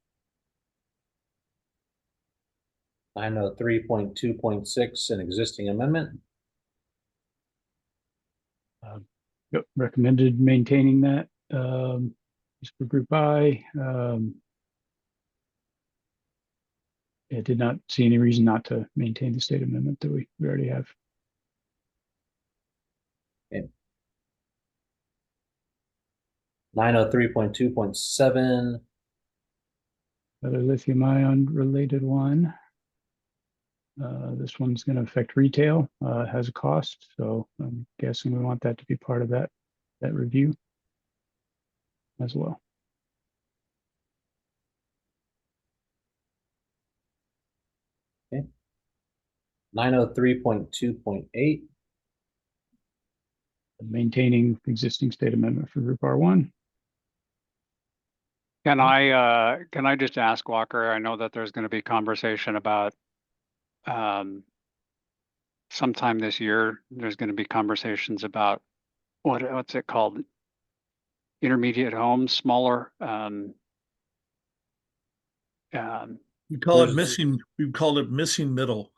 903.2.6, an existing amendment. Yep, recommended maintaining that. Just for Group I, I did not see any reason not to maintain the state amendment that we already have. 903.2.7. Another lithium ion related one. This one's going to affect retail, has a cost, so I'm guessing we want that to be part of that review as well. Okay. 903.2.8. Maintaining existing state amendment for Group R1. Can I just ask Walker, I know that there's going to be conversation about sometime this year, there's going to be conversations about what's it called? Intermediate homes, smaller. We call it missing, we've called it missing middle.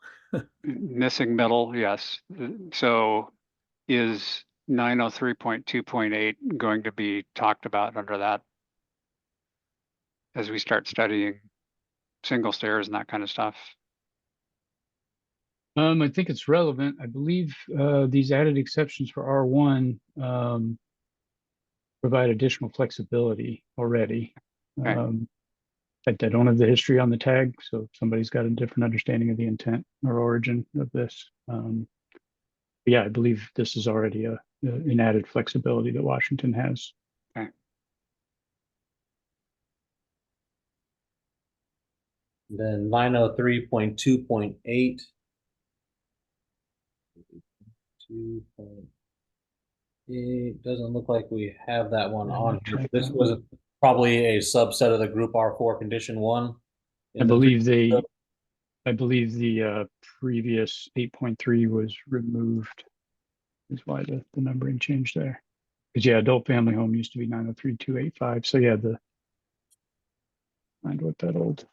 Missing middle, yes. So is 903.2.8 going to be talked about under that as we start studying single stairs and that kind of stuff? I think it's relevant. I believe these added exceptions for R1 provide additional flexibility already. Okay. I don't have the history on the tag, so somebody's got a different understanding of the intent or origin of this. Yeah, I believe this is already an added flexibility that Washington has. Okay. Then 903.2.8. 2.8 doesn't look like we have that one on here. Check This that was probably a subset of the Group R4 Condition 1. I believe the previous 8.3 was removed. Is why the numbering changed there. Because yeah, adult family home used to be 903.285. So yeah, find what that old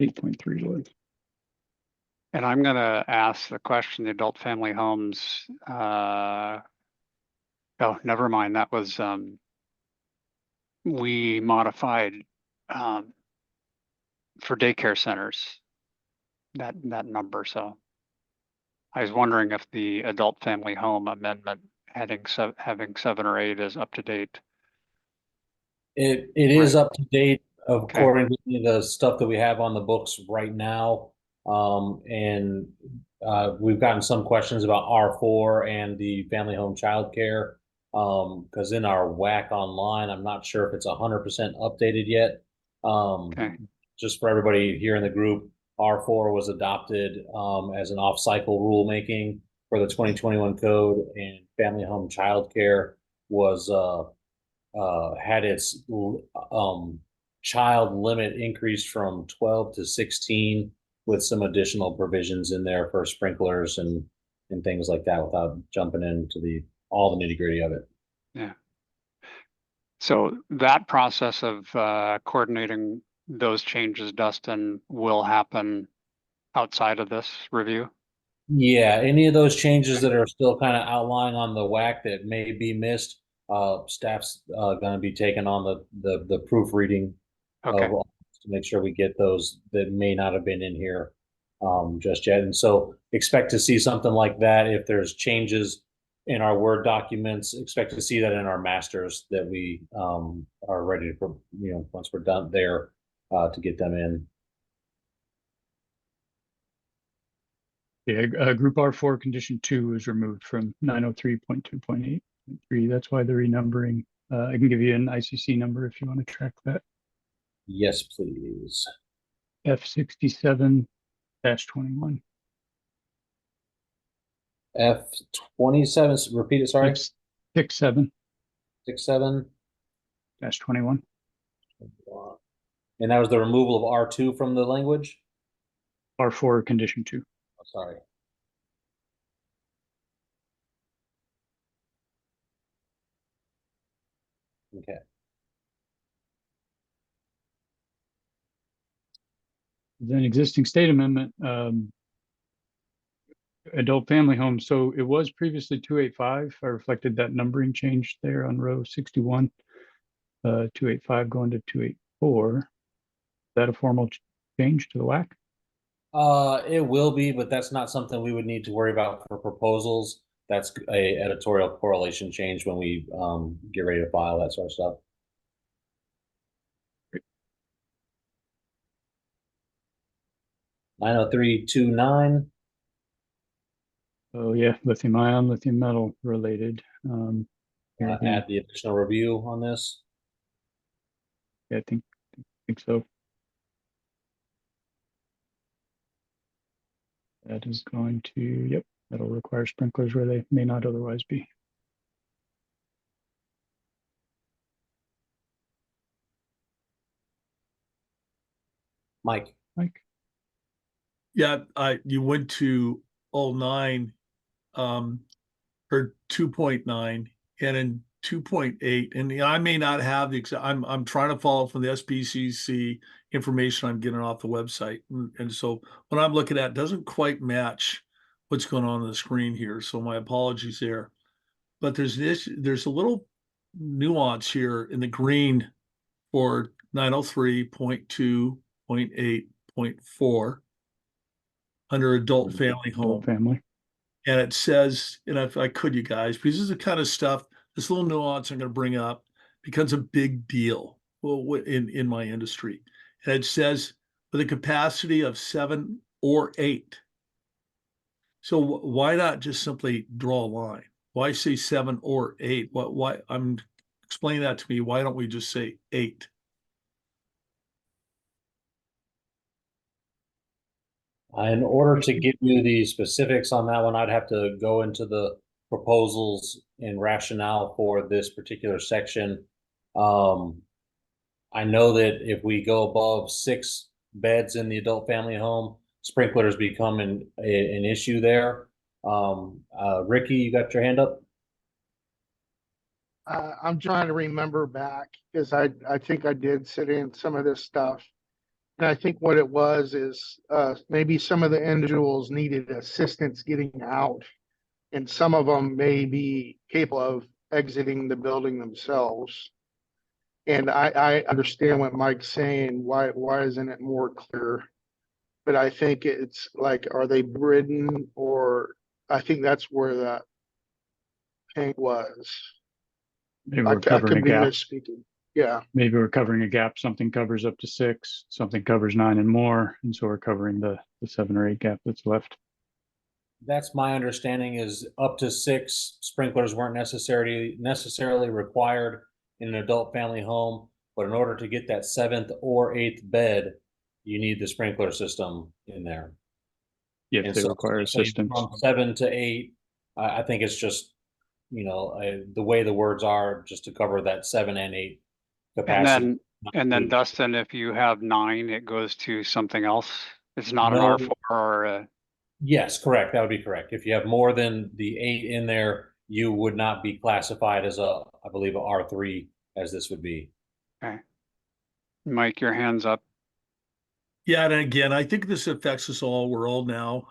8.3 was. And I'm going to ask the question, the adult family homes, oh, never mind. That was, we modified for daycare centers, that number. So I was wondering if the adult family home amendment having 7 or 8 is up to date. It is Right. up to date according to the stuff that we have on the books right now. And we've gotten some questions about R4 and the family home childcare. Because in our WAC online, I'm not sure if it's 100% updated yet. Just for everybody here in the group, R4 was adopted as an off-cycle rulemaking for the 2021 code, and family home childcare was had its child limit increased from 12 to 16 with some additional provisions in there for sprinklers and things like that without jumping into all the nitty-gritty of it. Yeah. So that process of coordinating those changes, Dustin, will happen outside of this review? Yeah, any of those changes that are still kind of outlying on the WAC that may be missed, staff's going to be taking on the proofreading Okay. to make sure we get those that may not have been in here just yet. And so expect to see something like that. If there's changes in our Word documents, expect to see that in our masters that we are ready to, once we're done there to get them in. Yeah, Group R4 Condition 2 is removed from 903.2.8.3. That's why the renumbering. I can give you an ICC number if you want to track that. Yes, please. F67-21. F27. Repeat it. Sorry. 67-21. 67-21. And that was the removal of R2 from the language. R4 Condition 2. Oh, sorry. Okay. Then existing state amendment, adult family home. So it was previously 285. I reflected that numbering change there on row 61. 285 going to 284. Is that a formal change to the WAC? It will be, but that's not something we would need to worry about for proposals. That's a editorial correlation change when we get ready to file that sort of stuff. Great. 90329. Oh yeah, lithium ion, lithium metal related. Here again, Add the additional review on this. yeah, I think so. That is going to, yep, that'll require sprinklers where they may not otherwise be. Mike. Yeah, you went to 09 or 2.9 and in 2.8, and I may not have the exact, I'm trying to follow from the SBCC information I'm getting off the website. And so what I'm looking at doesn't quite match what's going on the screen here. So my apologies there. But there's a little nuance here in the green for 903.2.8.4 under adult family home. Adult family. And it says, and if I could, you guys, because this is the kind of stuff, this little nuance I'm going to bring up becomes a big deal in my industry. And it says with a capacity of 7 or 8. So why not just simply draw a line? Why say 7 or 8? Why? I'm explain that to me. Why don't we just say 8? In order to give you the specifics on that one, I'd have to go into the proposals and rationale for this particular section. I know that if we go above 6 beds in the adult family home, sprinklers become an issue there. Ricky, you got your hand up? I'm trying to remember back because I think I did sit in some of this stuff. And I think what it was is maybe some of the individuals needed assistance getting out, and some of them may be capable of exiting the building themselves. And I understand what Mike's saying. Why isn't it more clear? But I think it's like, are they ridden, or I think that's where that tank was. Maybe I we're covering a could be gap. misspeaking. Yeah. Maybe we're covering a gap. Something covers up to 6, something covers 9 and more, and so we're covering the 7 or 8 gap that's left. That's my understanding, is up to 6 sprinklers weren't necessarily required in an adult family home, but in order to get that 7th or 8th bed, you need the sprinkler system in there. If And they so require essentially assistance. from 7 to 8, I think it's just, you know, the way the words are, just to cover that 7 and 8 capacity. And then Dustin, if you have 9, it goes to something else. It's not an No. R4 or a, Yes, correct. That would be correct. If you have more than the 8 in there, you would not be classified as I believe, a R3, as this would be. okay. Mike, your hand's up. Yeah, and again, I think this affects us all. We're all now.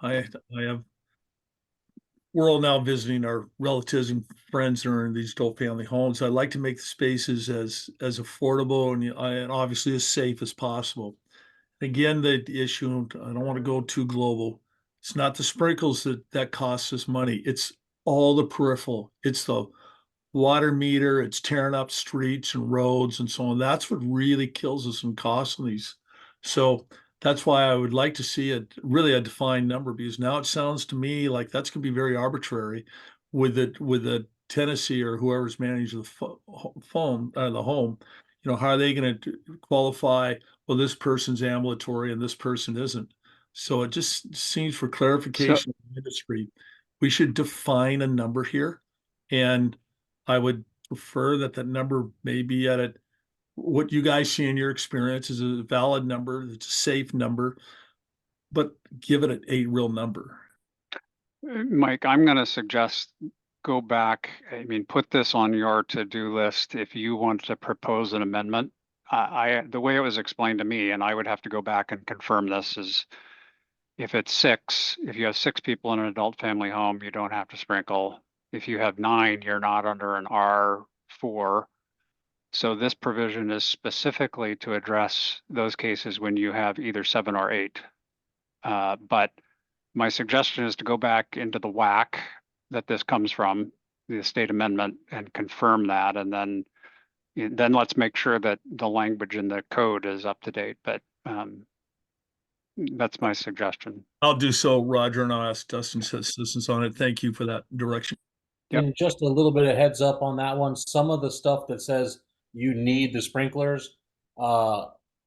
We're all now visiting our relatives and friends that are in these adult family homes. I'd like to make the spaces as affordable and obviously as safe as possible. Again, the issue, I don't want to go too global. It's not the sprinkles that costs us money. It's all the peripheral. It's the water meter. It's tearing up streets and roads and so on. That's what really kills us and costs these. So that's why I would like to see a defined number, because now it sounds to me like that's going to be very arbitrary with the Tennessee or whoever's managing the the home. You know, how are they going to qualify? Well, this person's ambulatory and this person isn't. So it just seems, for clarification in the industry, we should define a number here. And I would prefer that number may be at what you guys see in your experience is a valid number, it's a safe number, but give it a real number. Mike, I'm going to suggest go back. I mean, put this on your to-do list if you want to propose an amendment. The way it was explained to me, and I would have to go back and confirm this, is if it's 6, if you have 6 people in an adult family home, you don't have to sprinkle. If you have 9, you're not under an R4. So this provision is specifically to address those cases when you have either 7 or 8. But my suggestion is to go back into the WAC that this comes from, the state amendment, and confirm that, and then let's make sure that the language in the code is up to date. But that's my suggestion. I'll do so, Roger, and I'll ask Dustin's assistance on it. Thank you for that direction. Yep. And just a little bit of heads up on that one. Some of the stuff that says you need the sprinklers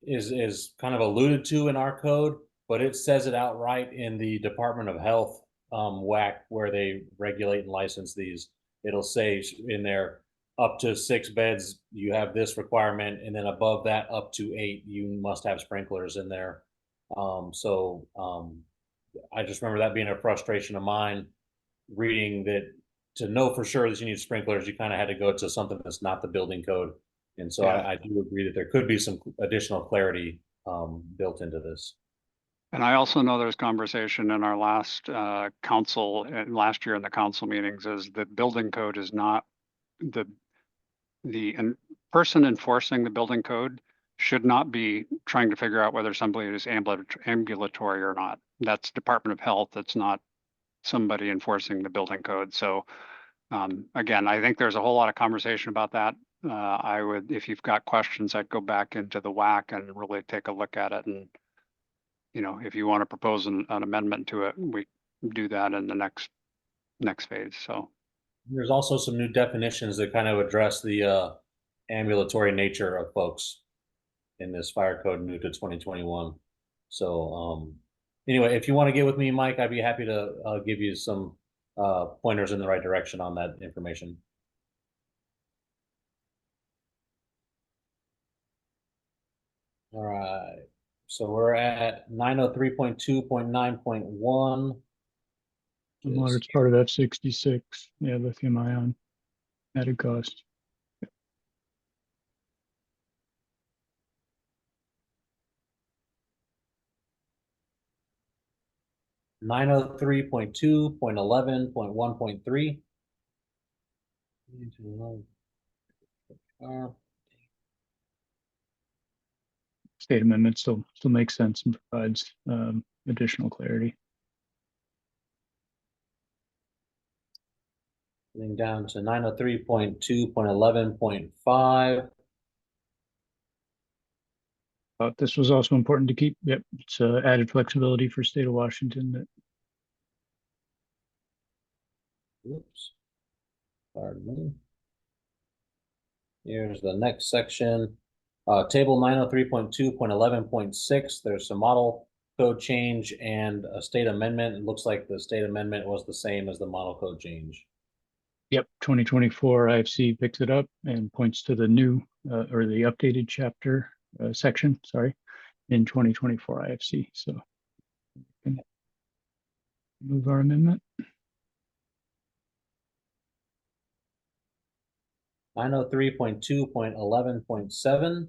is kind of alluded to in our code, but it says it outright in the Department of Health WAC where they regulate and license these. It'll say in there up to 6 beds you have this requirement, and then above that up to 8 you must have sprinklers in there. I just remember that being a frustration of mine, reading that to know for sure that you need sprinklers, you kind of had to go to something that's not the building code. And so Yeah. I do agree that there could be some additional clarity built into this. And I also know there's conversation in our last council, last year in the council meetings, is that building code is not the person enforcing the building code should not be trying to figure out whether somebody is ambulatory or not. That's Department of Health. That's not somebody enforcing the building code. So again, I think there's a whole lot of conversation about that. I would, if you've got questions, I'd go back into the WAC and really take a look at it. And, you know, if you want to propose an amendment to it, we do that in the next phase. So there's also some new definitions that kind of address the ambulatory nature of folks in this fire code new to 2021. So anyway, if you want to get with me, Mike, I'd be happy to give you some pointers in the right direction on that information. All right, so we're at 903.2.9.1. Well, it's part of F66. Yeah, lithium ion added cost. 903.2.11.1.3. State amendment still makes sense and provides additional clarity. Getting down to 903.2.11.5. Thought this was also important to keep. Yep, it's added flexibility for state of Washington. That Oops. Pardon me. Here's the next section. Table 903.2.11.6. There's some model code change and a state amendment. It looks like the state amendment was the same as the model code change. Yep, 2024 IFC picks it up and points to the new or the updated chapter section, sorry, in 2024 IFC. So move our amendment. 903.2.11.7.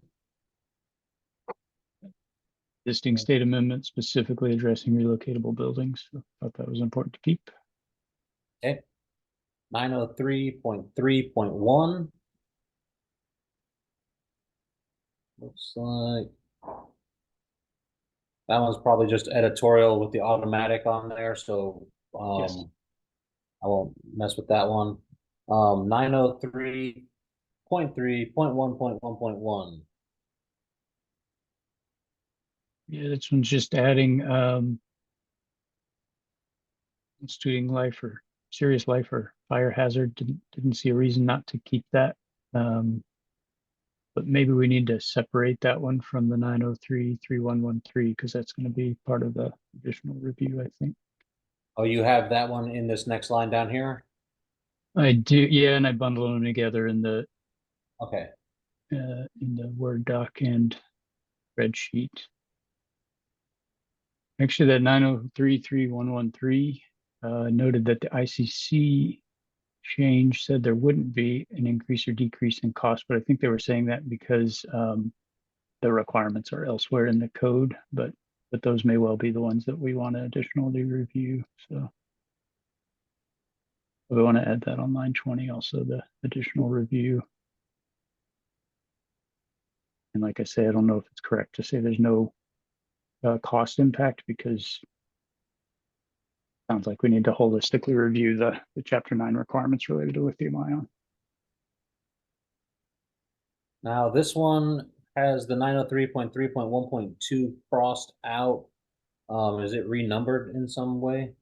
Existing state amendment specifically addressing relocatable buildings. So thought that was important to keep. Okay. 903.3.1. Looks like that one's probably just editorial with the automatic on there, so Yes. I won't mess with that one. 903.3.1.1.1. Yeah, this one's just adding instituting life or serious life or fire hazard. Didn't see a reason not to keep that. But maybe we need to separate that one from the 903.3.1.1.3 because that's going to be part of the additional review, I think. Oh, you have that one in this next line down here? I do, yeah, and I bundle them together in the Okay. Word doc and spreadsheet. Actually, that 903.3.1.1.3 noted that the ICC change said there wouldn't be an increase or decrease in cost, but I think they were saying that because the requirements are elsewhere in the code, but those may well be the ones that we want to additionally review. So we want to add that on line 20, also the additional review. And like I say, I don't know if it's correct to say there's no cost impact, because sounds like we need to holistically review the Chapter 9 requirements related to lithium ion. Now, this one has the 903.3.1.2 crossed out. Is it renumbered in some way?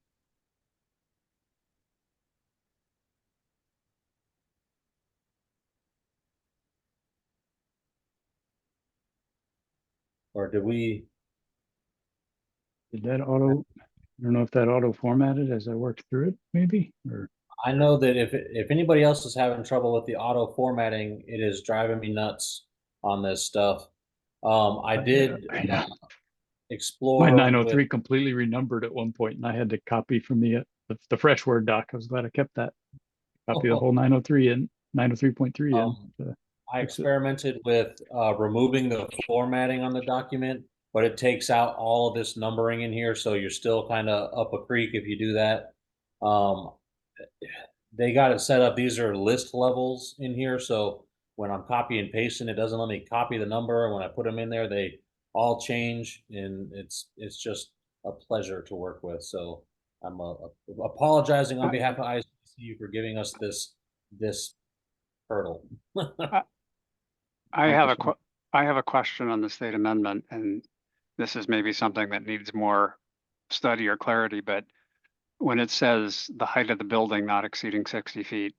Or did we? Did that auto, I don't know if that auto formatted as I worked through it, maybe, or I know that if anybody else is having trouble with the auto formatting, it is driving me nuts on this stuff. I did explore my with 903 completely renumbered at one point, and I had to copy from the fresh Word doc. I was glad I kept that. Copy the whole 903 and 903.3 in. I experimented with removing the formatting on the document, but it takes out all of this numbering in here, so you're still kind of up a creek if you do that. They got it set up. These are list levels in here, so when I'm copy and pasting, it doesn't let me copy the number. When I put them in there, they all change, and it's just a pleasure to work with. So I'm apologizing on behalf of ISBCU for giving us this hurdle. I have a question on the state amendment, and this is maybe something that needs more study or clarity, but when it says the height of the building not exceeding 60 feet,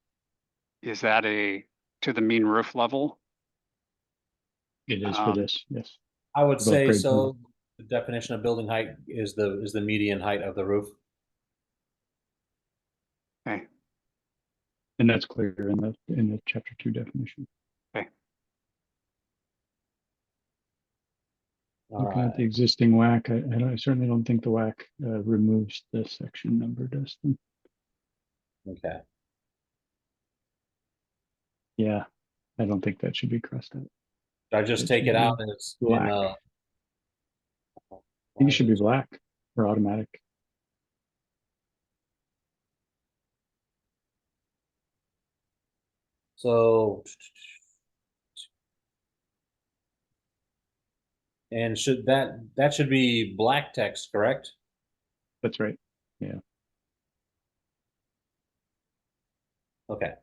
is that to the mean roof level? It is for this, yes. I would Both say grade so. point. The definition of building height is the median height of the roof. Okay. And that's clear in the Chapter 2 definition. Okay. Looking at the existing WAC, I certainly don't think the WAC removes the section number, Dustin. Okay. Yeah, I don't think that should be crossed out. Should I just take it out as black. in I think it should be black or automatic. So, and that should be black text, correct? That's right. Yeah. Okay.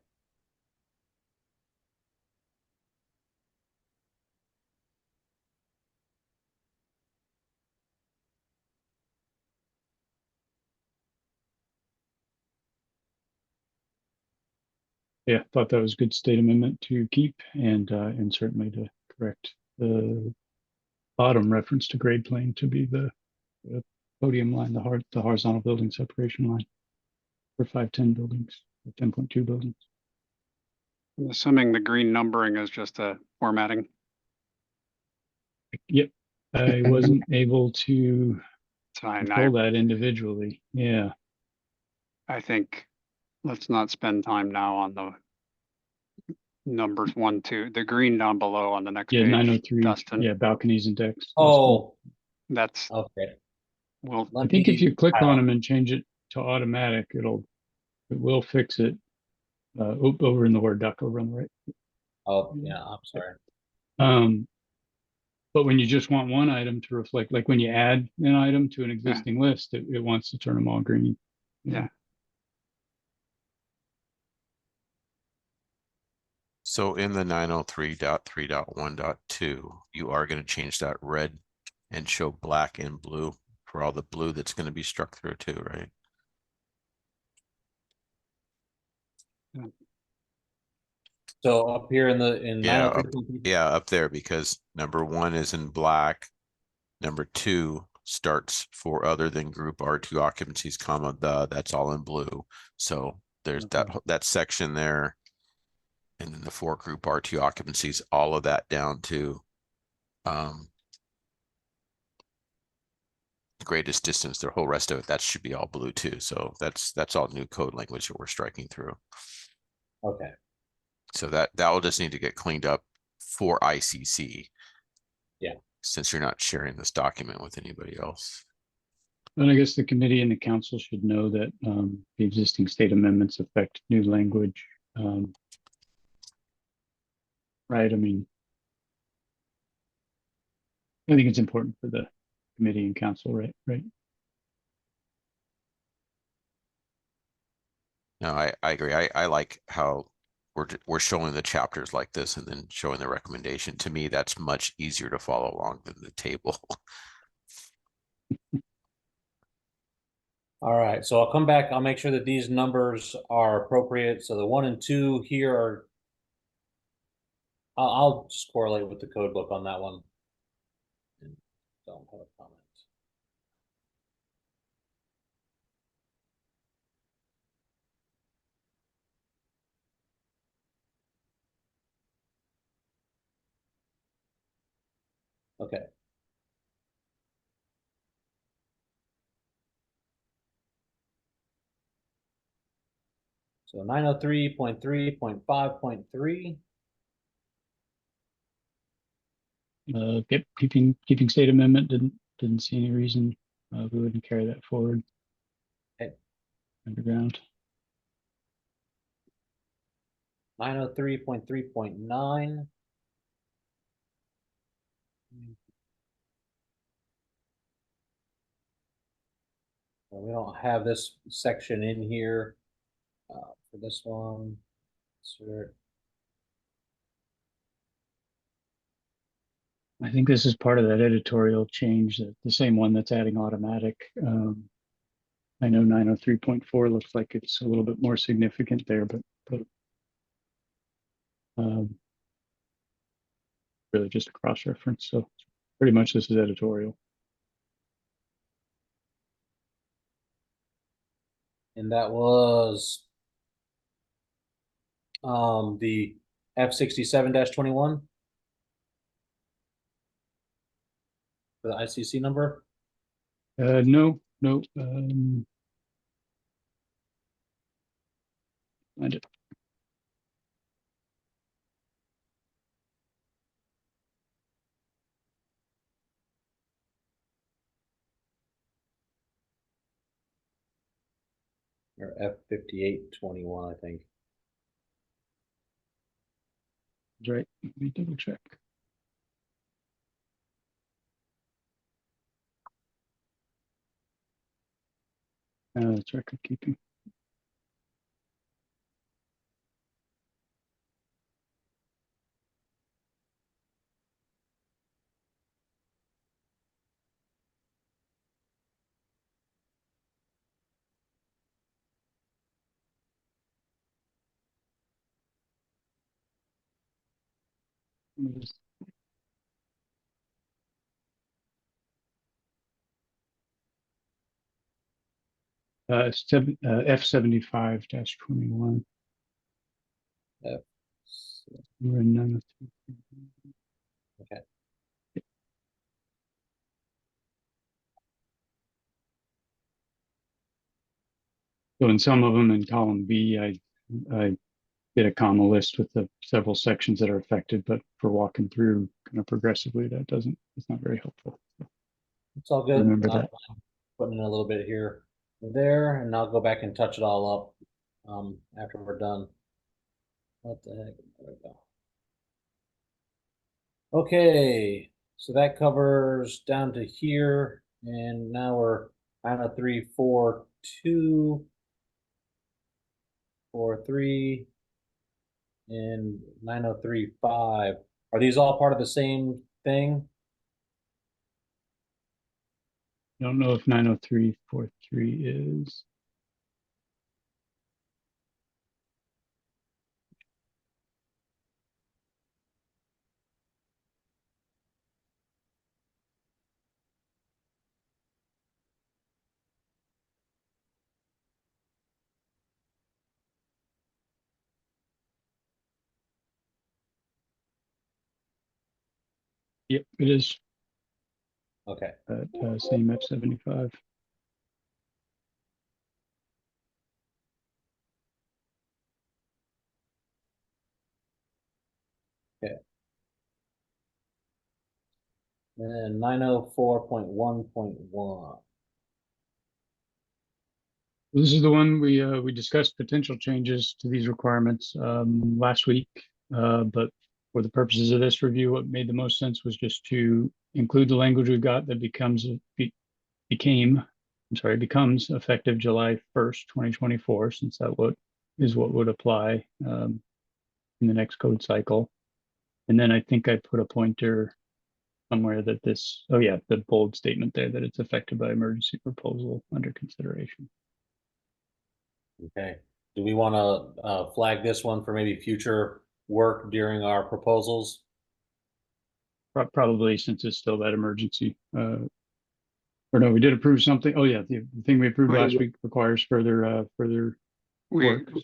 Yeah, thought that was a good state amendment to keep, and certainly to correct the bottom reference to grade plane to be the podium line, the horizontal building separation line for 510 buildings, 10.2 buildings. I'm assuming the green numbering is just a formatting. Yep, I wasn't able to It's fine. control that individually. Yeah, I think let's not spend time now on the numbers 1, 2, the green down below on the next yeah, page. 903. Dustin. Yeah, balconies and decks. Oh, That's okay. well. I think if you click on them and change it to automatic, it will fix it. Over in the Word doc over on the right. Oh, yeah, I'm sorry. But when you just want one item to reflect, like when you add an item to an existing list, it wants to turn them all green. Yeah. So in the 903.3.1.2, you are going to change that red and show black and blue for all the blue that's going to be struck through too, right? So up here in Yeah, 903. yeah, up there, because number 1 is in black. Number 2 starts for other than group R2 occupancies, comma, that's all in blue. So there's that section there. And then the 4 group R2 occupancies, all of that down to greatest distance, the whole rest of it, that should be all blue too. So that's all new code language that we're striking through. Okay. So that will just need to get cleaned up for ICC. Yeah. Since you're not sharing this document with anybody else. And I guess the committee and the council should know that the existing state amendments affect new language. Right. I mean, I think it's important for the committee and council, right? Right. No, I agree. I like how we're showing the chapters like this and then showing the recommendation. To me, that's much easier to follow along than the table. All right, so I'll come back. I'll make sure that these numbers are appropriate. So the 1 and 2 here are. I'll just correlate with the code book on that one. And don't have a comment. Okay. So 903.3.5.3. Yep, keeping state amendment, didn't see any reason we wouldn't carry that forward. Okay. Underground. 903.3.9. We don't have this section in here for this one. Sure. I think this is part of that editorial change, that the same one that's adding automatic. I know 903.4 looks like it's a little bit more significant there, but really just a cross reference. So pretty much this is editorial. And that was the F67-21 for the ICC number. No. Find it. Or F5821, I think. That's right. Let me double check. That's record keeping. F75-21. F. We're in 903. Okay. So in some of them, in column B, I did a comma list with the several sections that are affected, but for walking through kind of progressively, it's not very helpful. It's all good. Remember that. Putting in a little bit here or there, and I'll go back and touch it all up after we're done. What the heck? There we go. Okay, so that covers down to here, and now we're 903.4.2, 4.3, and 903.5. Are these all part of the same thing? Don't know if 903.4.3 is. Yep, it is. Okay. Same F75. Okay. And 904.1.1. This is the one we discussed potential changes to these requirements last week, but For the purposes of this review, what made the most sense was just to include the language we've got that becomes effective July 1st, 2024, since that is what would apply in the next code cycle. And then I think I put a pointer somewhere that the bold statement there that it's affected by emergency proposal under consideration. Okay, do we want to flag this one for maybe future work during our proposals? Probably, since it's still that emergency. Or no, we did approve something. Oh yeah, the thing we approved last week requires further work.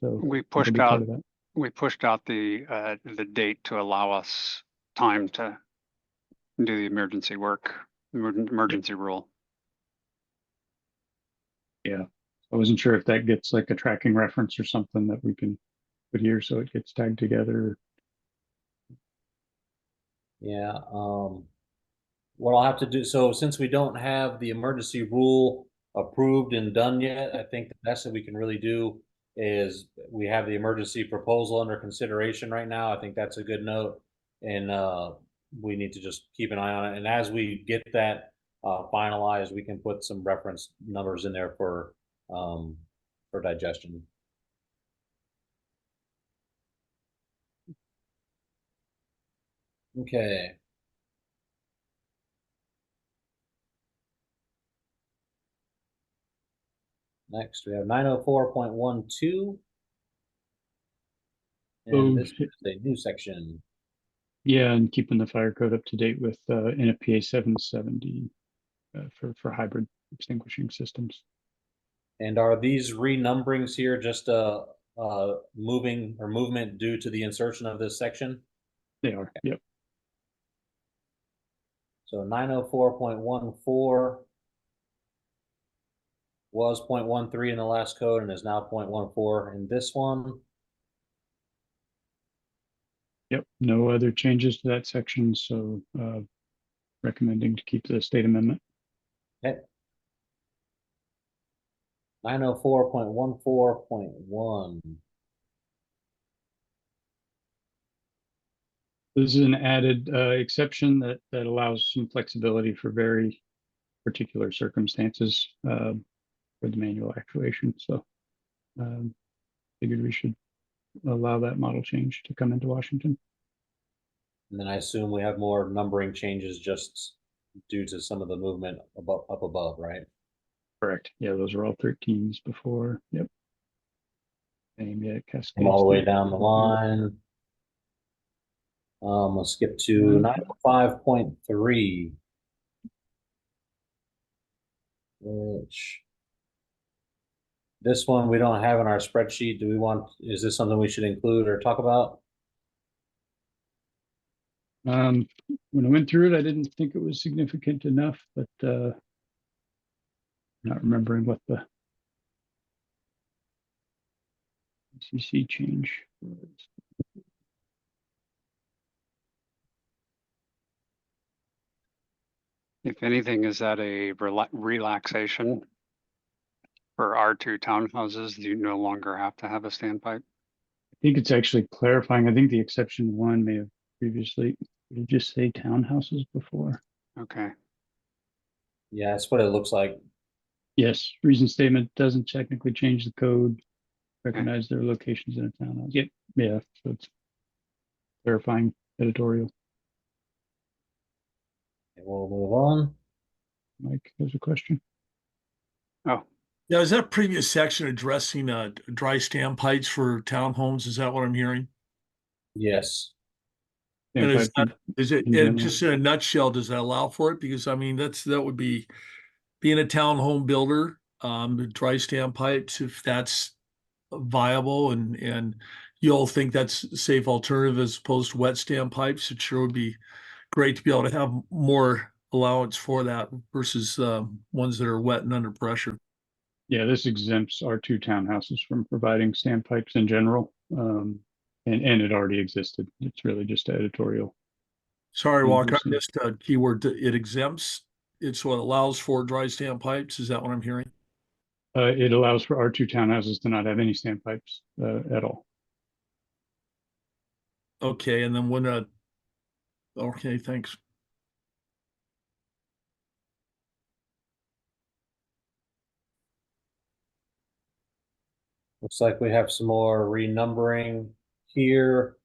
So We it'll pushed be part out, of that. we pushed out the date to allow us time to do the emergency work, emergency rule. Yeah, I wasn't sure if that gets like a tracking reference or something that we can put here so it gets tagged together. Yeah, what I'll have to do, so since we don't have the emergency rule approved and done yet, I think the best that we can really do is we have the emergency proposal under consideration right now. I think that's a good note. And we need to just keep an eye on it. And as we get that finalized, we can put some reference numbers in there for digestion. Okay. Next, we have 904.12. And this is a new section. Yeah, and keeping the fire code up to date with NFPA 770 for hybrid extinguishing systems. And are these renumberings here just movement due to the insertion of this section? They are, yep. So 904.14 was 0.13 in the last code and is now 0.14 in this one. Yep, no other changes to that section, so recommending to keep the state amendment. Okay. 904.14.1. This is an added exception that allows some flexibility for very particular circumstances for the manual actuation. So figured we should allow that model change to come into Washington. And then I assume we have more numbering changes just due to some of the movement up above, right? Correct. Yeah, those are all 13s before. Yep. Same, yeah, cascades All the way through. down the line. Let's skip to 905.3. Which this one we don't have in our spreadsheet. Is this something we should include or talk about? When I went through it, I didn't think it was significant enough, but not remembering what the CC change was. If anything, is that a relaxation for R2 townhouses? You no longer have to have a standpipe? I think it's actually clarifying. I think the exception one may have previously, did it just say townhouses before? Okay. Yeah, that's what it looks like. Yes, reason statement doesn't technically change the code. Recognize their locations in a townhouse. Yep, yeah, so it's clarifying editorial. We'll move on. Mike has a question. Oh, Yeah, is that previous section addressing dry standpipes for townhomes? Is that what I'm hearing? Yes. And Standpipe is it in general. just in a nutshell, does that allow for it? Because I mean, that would be being a townhome builder, dry standpipes, if that's viable and you all think that's a safe alternative as opposed to wet standpipes, it sure would be great to be able to have more allowance for that versus ones that are wet and under pressure. Yeah, this exempts R2 townhouses from providing standpipes in general. And it already existed. It's really just editorial. Sorry, Walker, I Mhm. missed a keyword. It exempts. It's what allows for dry standpipes. Is that what I'm hearing? It allows for R2 townhouses to not have any standpipes at all. Okay, and then when Okay, thanks. Looks like we have some more renumbering here.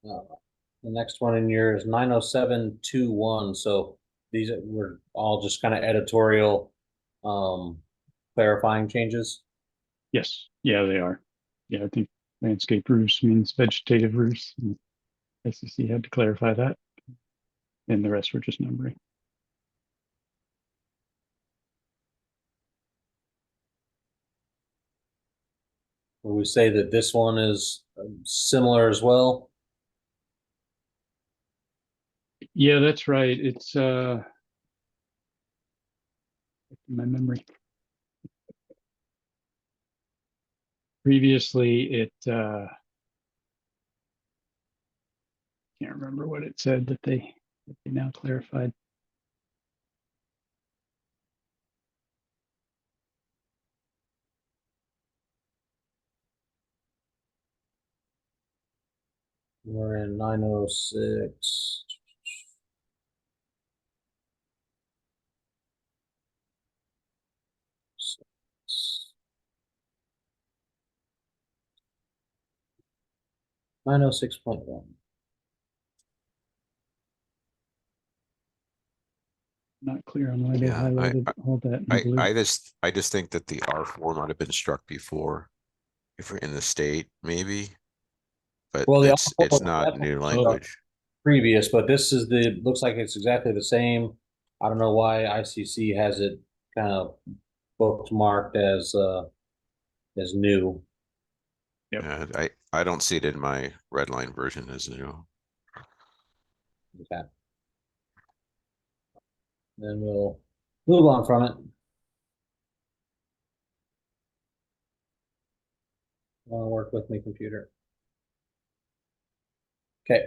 The next one in here is 90721. So these were all just kind of editorial clarifying changes. Yes, yeah, they are. Yeah, I think landscape roofs means vegetative roofs. And SEC had to clarify that. And the rest were just numbering. Will we say that this one is similar as well? Yeah, that's right. It's my memory. Previously it can't remember what it said that they now clarified. We're in 906. Nine oh 6.1. Not clear on why they Yeah, highlighted all that in blue. I just think that the R4 might have been struck before, if we're in the state, maybe. But Well, the it's R4 not new definitely language. previous, but this is looks like it's exactly the same. I don't know why ICC has it kind of bookmarked as new. Yep. And I don't see it in my red line version as new. Okay. Then we'll move on from it. Work with me, computer. Okay.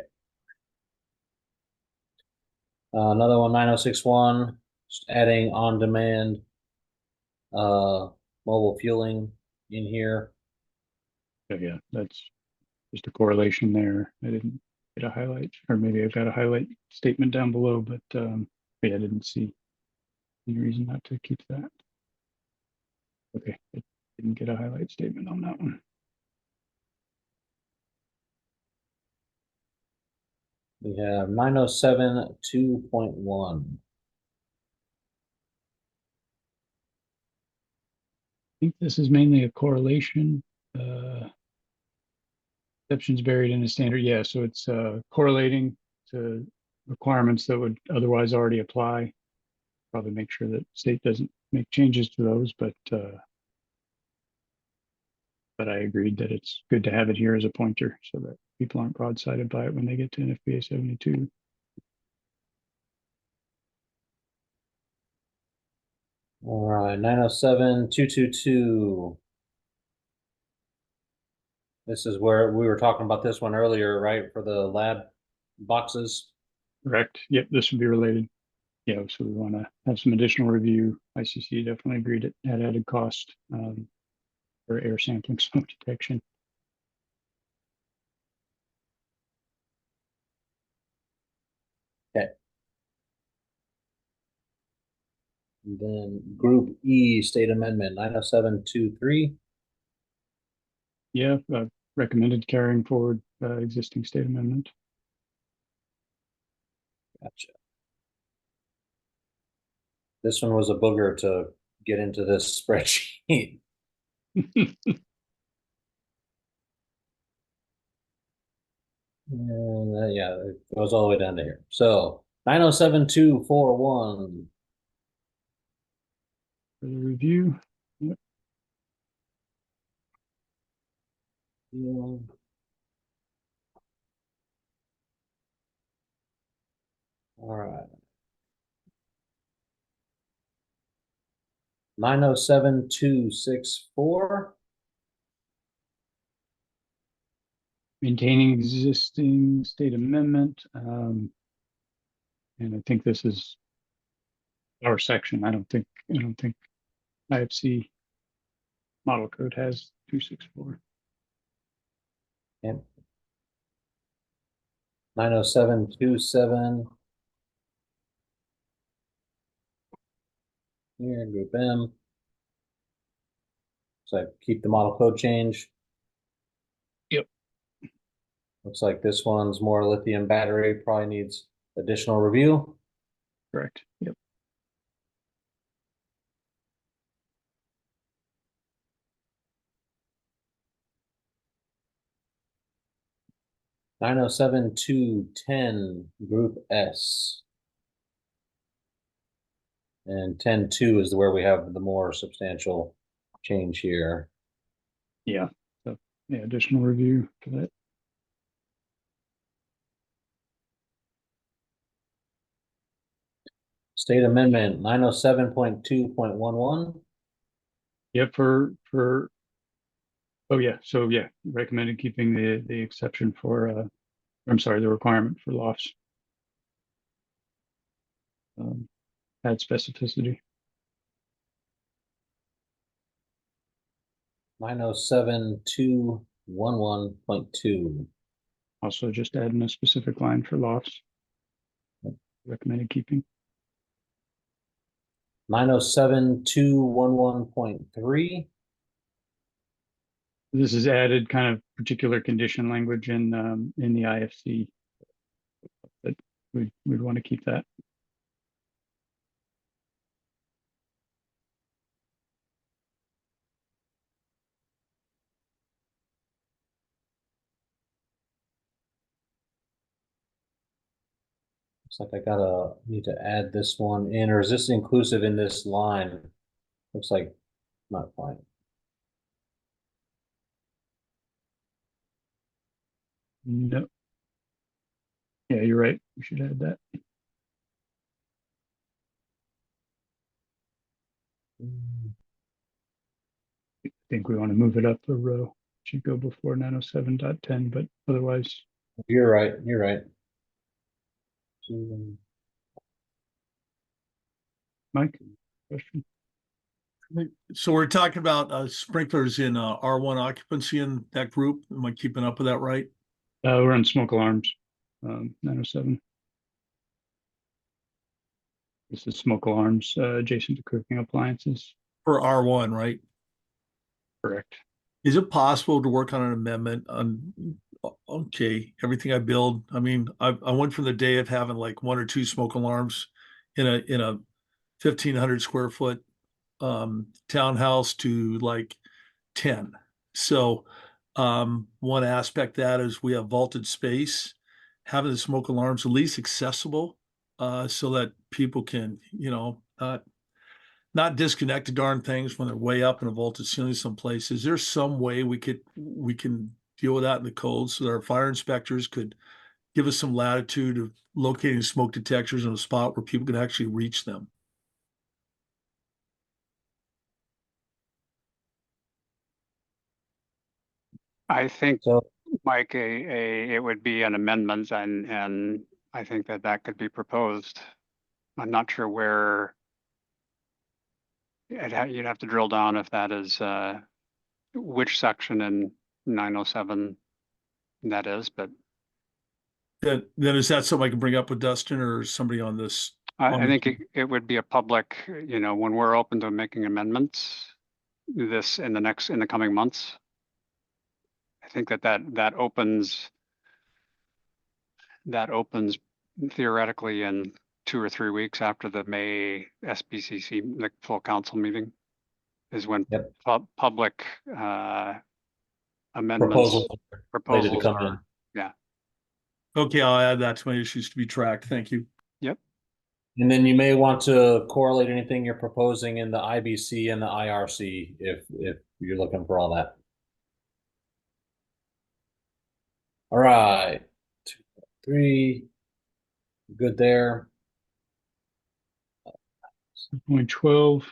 Another one, 9061, just adding on-demand mobile fueling in here. So yeah, that's just a correlation there. I didn't get a highlight, or maybe I've got a highlight statement down below, but yeah, I didn't see any reason not to keep that. Okay, I didn't get a highlight statement on that one. We have 907 2.1. I think this is mainly a correlation. Exceptions buried in a standard. Yeah, so it's correlating to requirements that would otherwise already apply. Probably make sure that state doesn't make changes to those, but I agreed that it's good to have it here as a pointer so that people aren't broadsided by it when they get to NFPA 72. All right, 907 222. This is where we were talking about this one earlier, right? For the lab boxes. Correct. Yep, this would be related. Yeah, so we want to have some additional review. ICC definitely agreed it had added cost for air sampling smoke detection. Okay. And then Group E State Amendment 90723. Yeah, recommended carrying forward existing state amendment. Gotcha. This one was a booger to get into this spreadsheet. And yeah, it goes all the way down to here. So 907-241. For the review. Yep. Yeah. All right. 907-264. Maintaining existing state amendment. And I think this is our section. I don't think IFC model code has 264. And 90727. Here, group M. So keep the model code change. Yep. Looks like this one's more lithium battery, probably needs additional review. Correct. Yep. 907-210, group S. And 10-2 is where we have the more substantial change here. Yeah. So yeah, additional review for that. State amendment 907.2.11. Yep. Oh yeah. So yeah, recommended keeping the exception for I'm sorry, the requirement for lofts. Add specificity. 907.211.2. Also just adding a specific line for lofts. Recommended keeping. 907.211.3. This is added kind of particular condition language in the IFC, but we'd want to keep that. Looks like I need to add this one in, or is this inclusive in this line? Looks like not quite. No. Yeah, you're right. We should add that. I think we want to move it up a row. Should go before 907.10, but otherwise. You're right. You're right. Mike, question? So we're talking about sprinklers in R1 occupancy in that group. Am I keeping up with that right? We're on smoke alarms, 907. This is smoke alarms adjacent to cooking appliances. For R1, right? Correct. Is it possible to work on an amendment on, okay, everything I build? I mean, I went from the day of having like 1 or 2 smoke alarms in a 1,500 square foot townhouse to like 10. So one aspect that is we have vaulted space, having the smoke alarms at least accessible so that people can, not disconnect the darn things when they're way up in a vaulted ceiling someplace. Is there some way we can deal with that in the code so that our fire inspectors could give us some latitude of locating smoke detectors in a spot where people can actually reach them? I think, So Mike, it would be an amendment, and I think that could be proposed. I'm not sure where you'd have to drill down if that is which section in 907 that is, but Then is that something I can bring up with Dustin or somebody on this? I think it would be a public, when we're open to making amendments, this in the coming months. I think that opens theoretically in 2 or 3 weeks after the May SBCC, the full council meeting, is when Yep. public amendments Proposals to come in. are, yeah. Okay, I'll add that to my issues to be tracked. Thank you. Yep. And then you may want to correlate anything you're proposing in the IBC and the IRC if you're looking for all that. All right, 2, 3, good there. Point 12,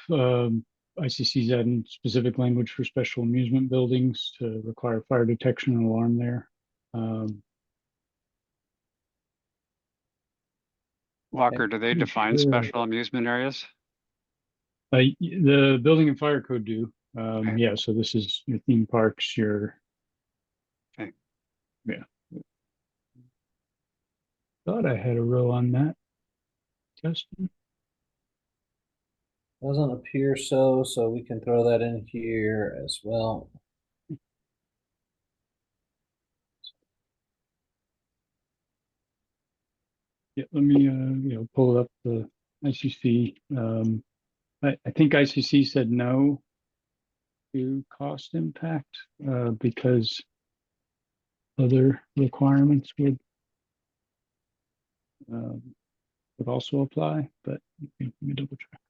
ICC's adding specific language for special amusement buildings to require fire detection and alarm there. Walker, do they pretty define sure. special amusement areas? The building and fire code do. Okay. Yeah, so this is your theme parks, your. Okay. Yeah. Thought I had a row on that. Justin? Doesn't appear so, so we can throw that in here as well. Yeah, let me, pull up the ICC. I think ICC said no to cost impact, because other requirements would also apply, but let me double check.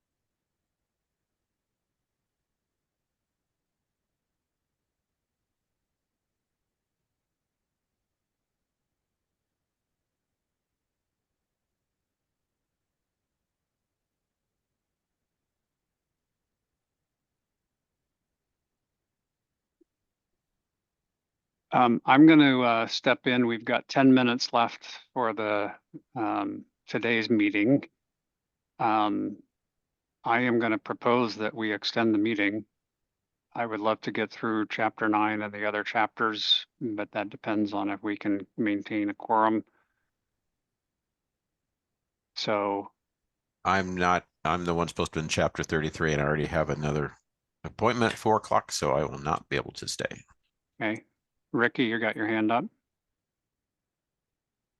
I'm going to step in. We've got 10 minutes left for the today's meeting. I am going to propose that we extend the meeting. I would love to get through chapter 9 and the other chapters, but that depends on if we can maintain a quorum. So I'm the one supposed to be in chapter 33 and I already have another appointment at 4 o'clock, so I will not be able to stay. okay, Ricky, you got your hand up.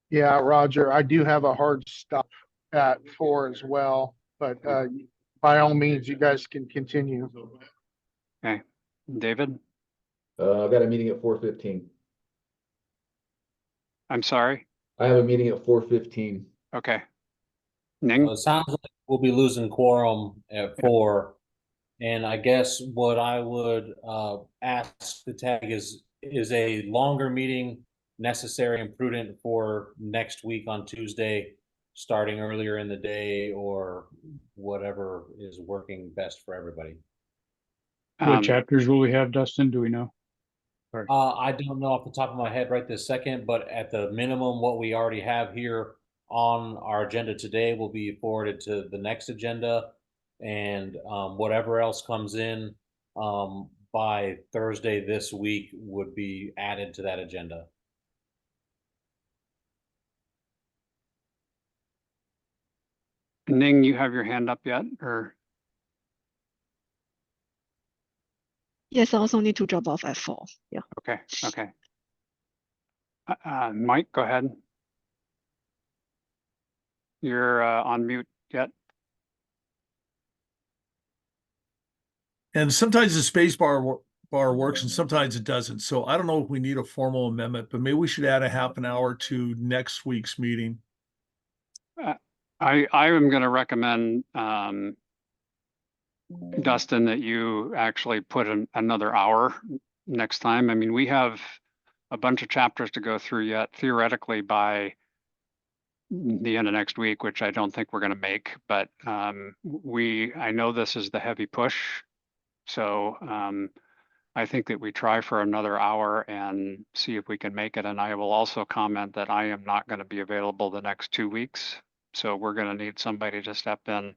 Yeah, Roger, I do have a hard stop at 4 as well, but by all means, you guys can continue. Okay, David, I've got a meeting at 4:15. I'm sorry. I have a meeting at 4:15. Okay, So Ning, it sounds like we'll be losing quorum at 4. And I guess what I would ask the tag is a longer meeting necessary and prudent for next week on Tuesday, starting earlier in the day, or whatever is working best for everybody? What chapters will we have, Dustin? Do we know? I don't know off the top of my head right this second, but at the minimum, what we already have here on our agenda today will be forwarded to the next agenda, and whatever else comes in by Thursday this week would be added to that agenda. Ning, you have your hand up yet, or? Yes, I also need to drop off at 4. Yeah. Okay, okay. Mike, go ahead. You're on mute yet. And sometimes the space bar works and sometimes it doesn't. So I don't know if we need a formal amendment, but maybe we should add a half an hour to next week's meeting. I am going to recommend, Dustin, that you actually put another hour next time. I mean, we have a bunch of chapters to go through yet, theoretically by the end of next week, which I don't think we're going to make, but I know this is the heavy push. So I think that we try for another hour and see if we can make it. And I will also comment that I am not going to be available the next 2 weeks. So we're going to need somebody to step in.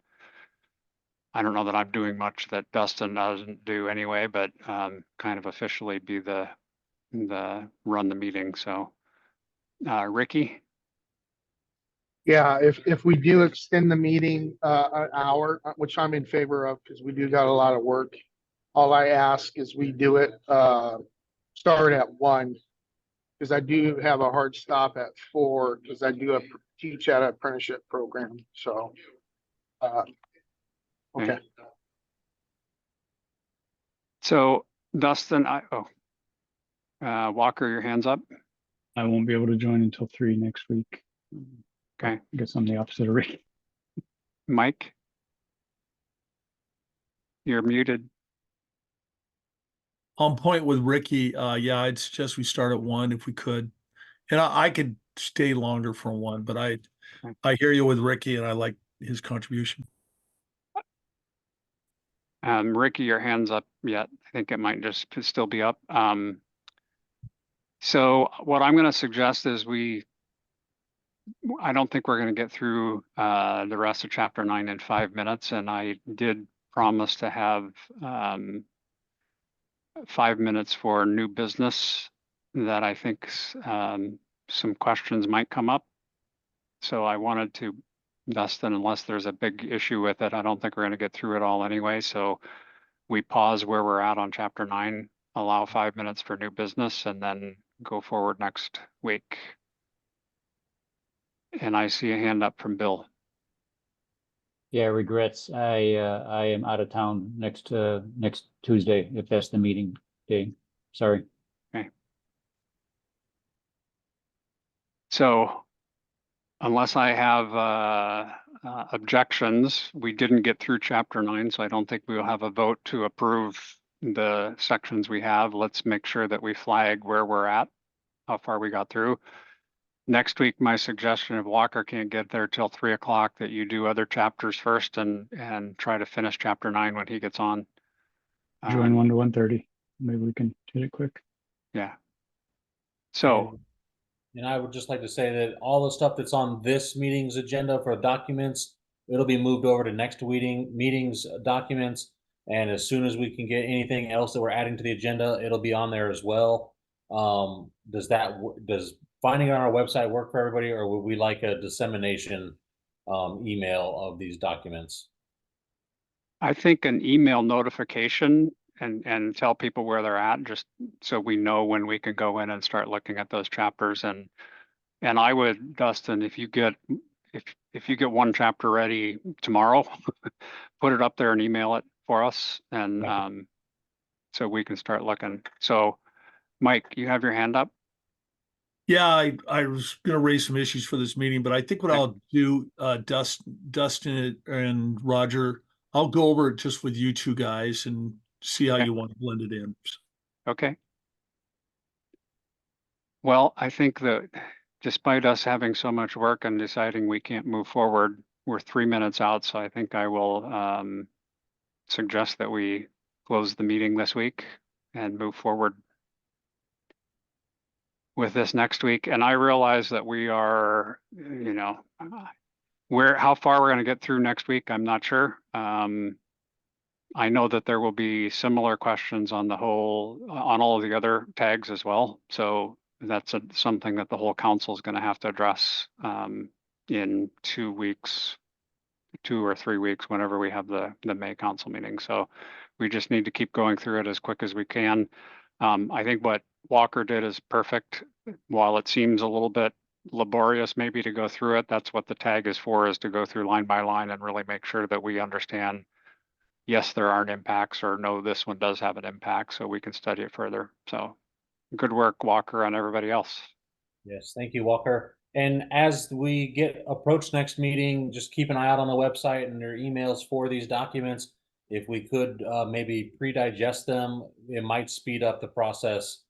I don't know that I'm doing much that Dustin doesn't do anyway, but kind of officially be the run the meeting. So Ricky? Yeah, if we do extend the meeting an hour, which I'm in favor of, because we do got a lot of work. All I ask is we do it start at 1, because I do have a hard stop at 4, because I do teach at an apprenticeship program. So okay. So Dustin, Walker, your hand's up. I won't be able to join until 3 next week. Okay. I guess I'm the opposite of Ricky. Mike? You're muted. On point with Ricky, yeah, I'd suggest we start at 1 if we could. And I could stay longer for 1, but I hear you with Ricky and I like his contribution. Ricky, your hand's up yet. I think it might just still be up. So what I'm going to suggest is I don't think we're going to get through the rest of chapter 9 in 5 minutes. And I did promise to have 5 minutes for new business that I think some questions might come up. So I wanted to, Dustin, unless there's a big issue with it, I don't think we're going to get through it all anyway. So we pause where we're at on chapter 9, allow 5 minutes for new business, and then go forward next week. And I see a hand up from Bill. Yeah, regrets. I am out of town next Tuesday, if that's the meeting day. Sorry. So unless I have objections, we didn't get through chapter 9, so I don't think we will have a vote to approve the sections we have. Let's make sure that we flag where we're at, how far we got through. Next week, my suggestion, if Walker can't get there till 3 o'clock, that you do other chapters first and try to finish chapter 9 when he gets on. Join 1 to 1:30. Maybe we can hit it quick. Yeah. So, And I would just like to say that all the stuff that's on this meeting's agenda for documents, it'll be moved over to next meeting's documents. And as soon as we can get anything else that we're adding to the agenda, it'll be on there as well. Does finding it on our website work for everybody, or would we like a dissemination email of these documents? I think an email notification and tell people where they're at, just so we know when we can go in and start looking at those chapters. And I would, Dustin, if you get one chapter ready tomorrow, put it up there and email it for us, and so we can start looking. So Mike, you have your hand up? Yeah, I was gonna raise some issues for this meeting, but I think what Okay. I'll do, Dustin and Roger, I'll go over it just with you two guys and see how Okay. you want to blend it in. Okay. Well, I think that despite us having so much work and deciding we can't move forward, we're 3 minutes out. So I think I will suggest that we close the meeting this week and move forward with this next week. And I realize that we are, how far we're going to get through next week, I'm not sure. I know that there will be similar questions on all of the other tags as well. So that's something that the whole council is going to have to address in 2 weeks, 2 or 3 weeks, whenever we have the May council meeting. So we just need to keep going through it as quick as we can. I think what Walker did is perfect. While it seems a little bit laborious maybe to go through it, that's what the tag is for, is to go through line by line and really make sure that we understand, yes, there aren't impacts, or no, this one does have an impact, so we can study it further. So good work, Walker, and everybody else. Yes, thank you, Walker. And as we approach next meeting, just keep an eye out on the website and your emails for these documents. If we could maybe pre-digest them, it might speed up the process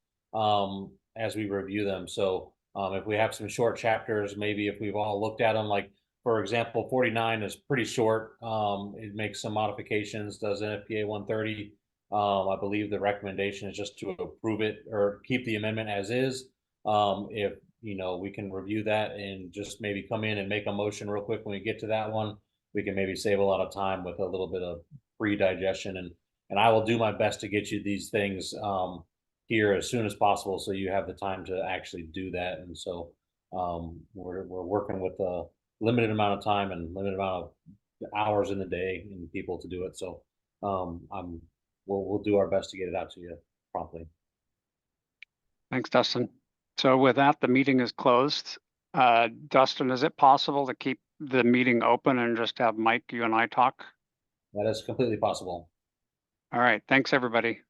as we review them. So if we have some short chapters, maybe if we've all looked at them, like for example, 49 is pretty short. It makes some modifications, does NFPA 130. I believe the recommendation is just to approve it or keep the amendment as is. If we can review that and just maybe come in and make a motion real quick when we get to that one, we can maybe save a lot of time with a little bit of pre-digestion, and I will do my best to get you these things here as soon as possible, so you have the time to actually do that. And so we're working with a limited amount of time and limited amount of hours in the day and people to do it. So we'll do our best to get it out to you promptly. Thanks, Dustin. So with that, the meeting is closed. Dustin, is it possible to keep the meeting open and just have Mike, you and I talk? That is completely possible. All right. Thanks, everybody.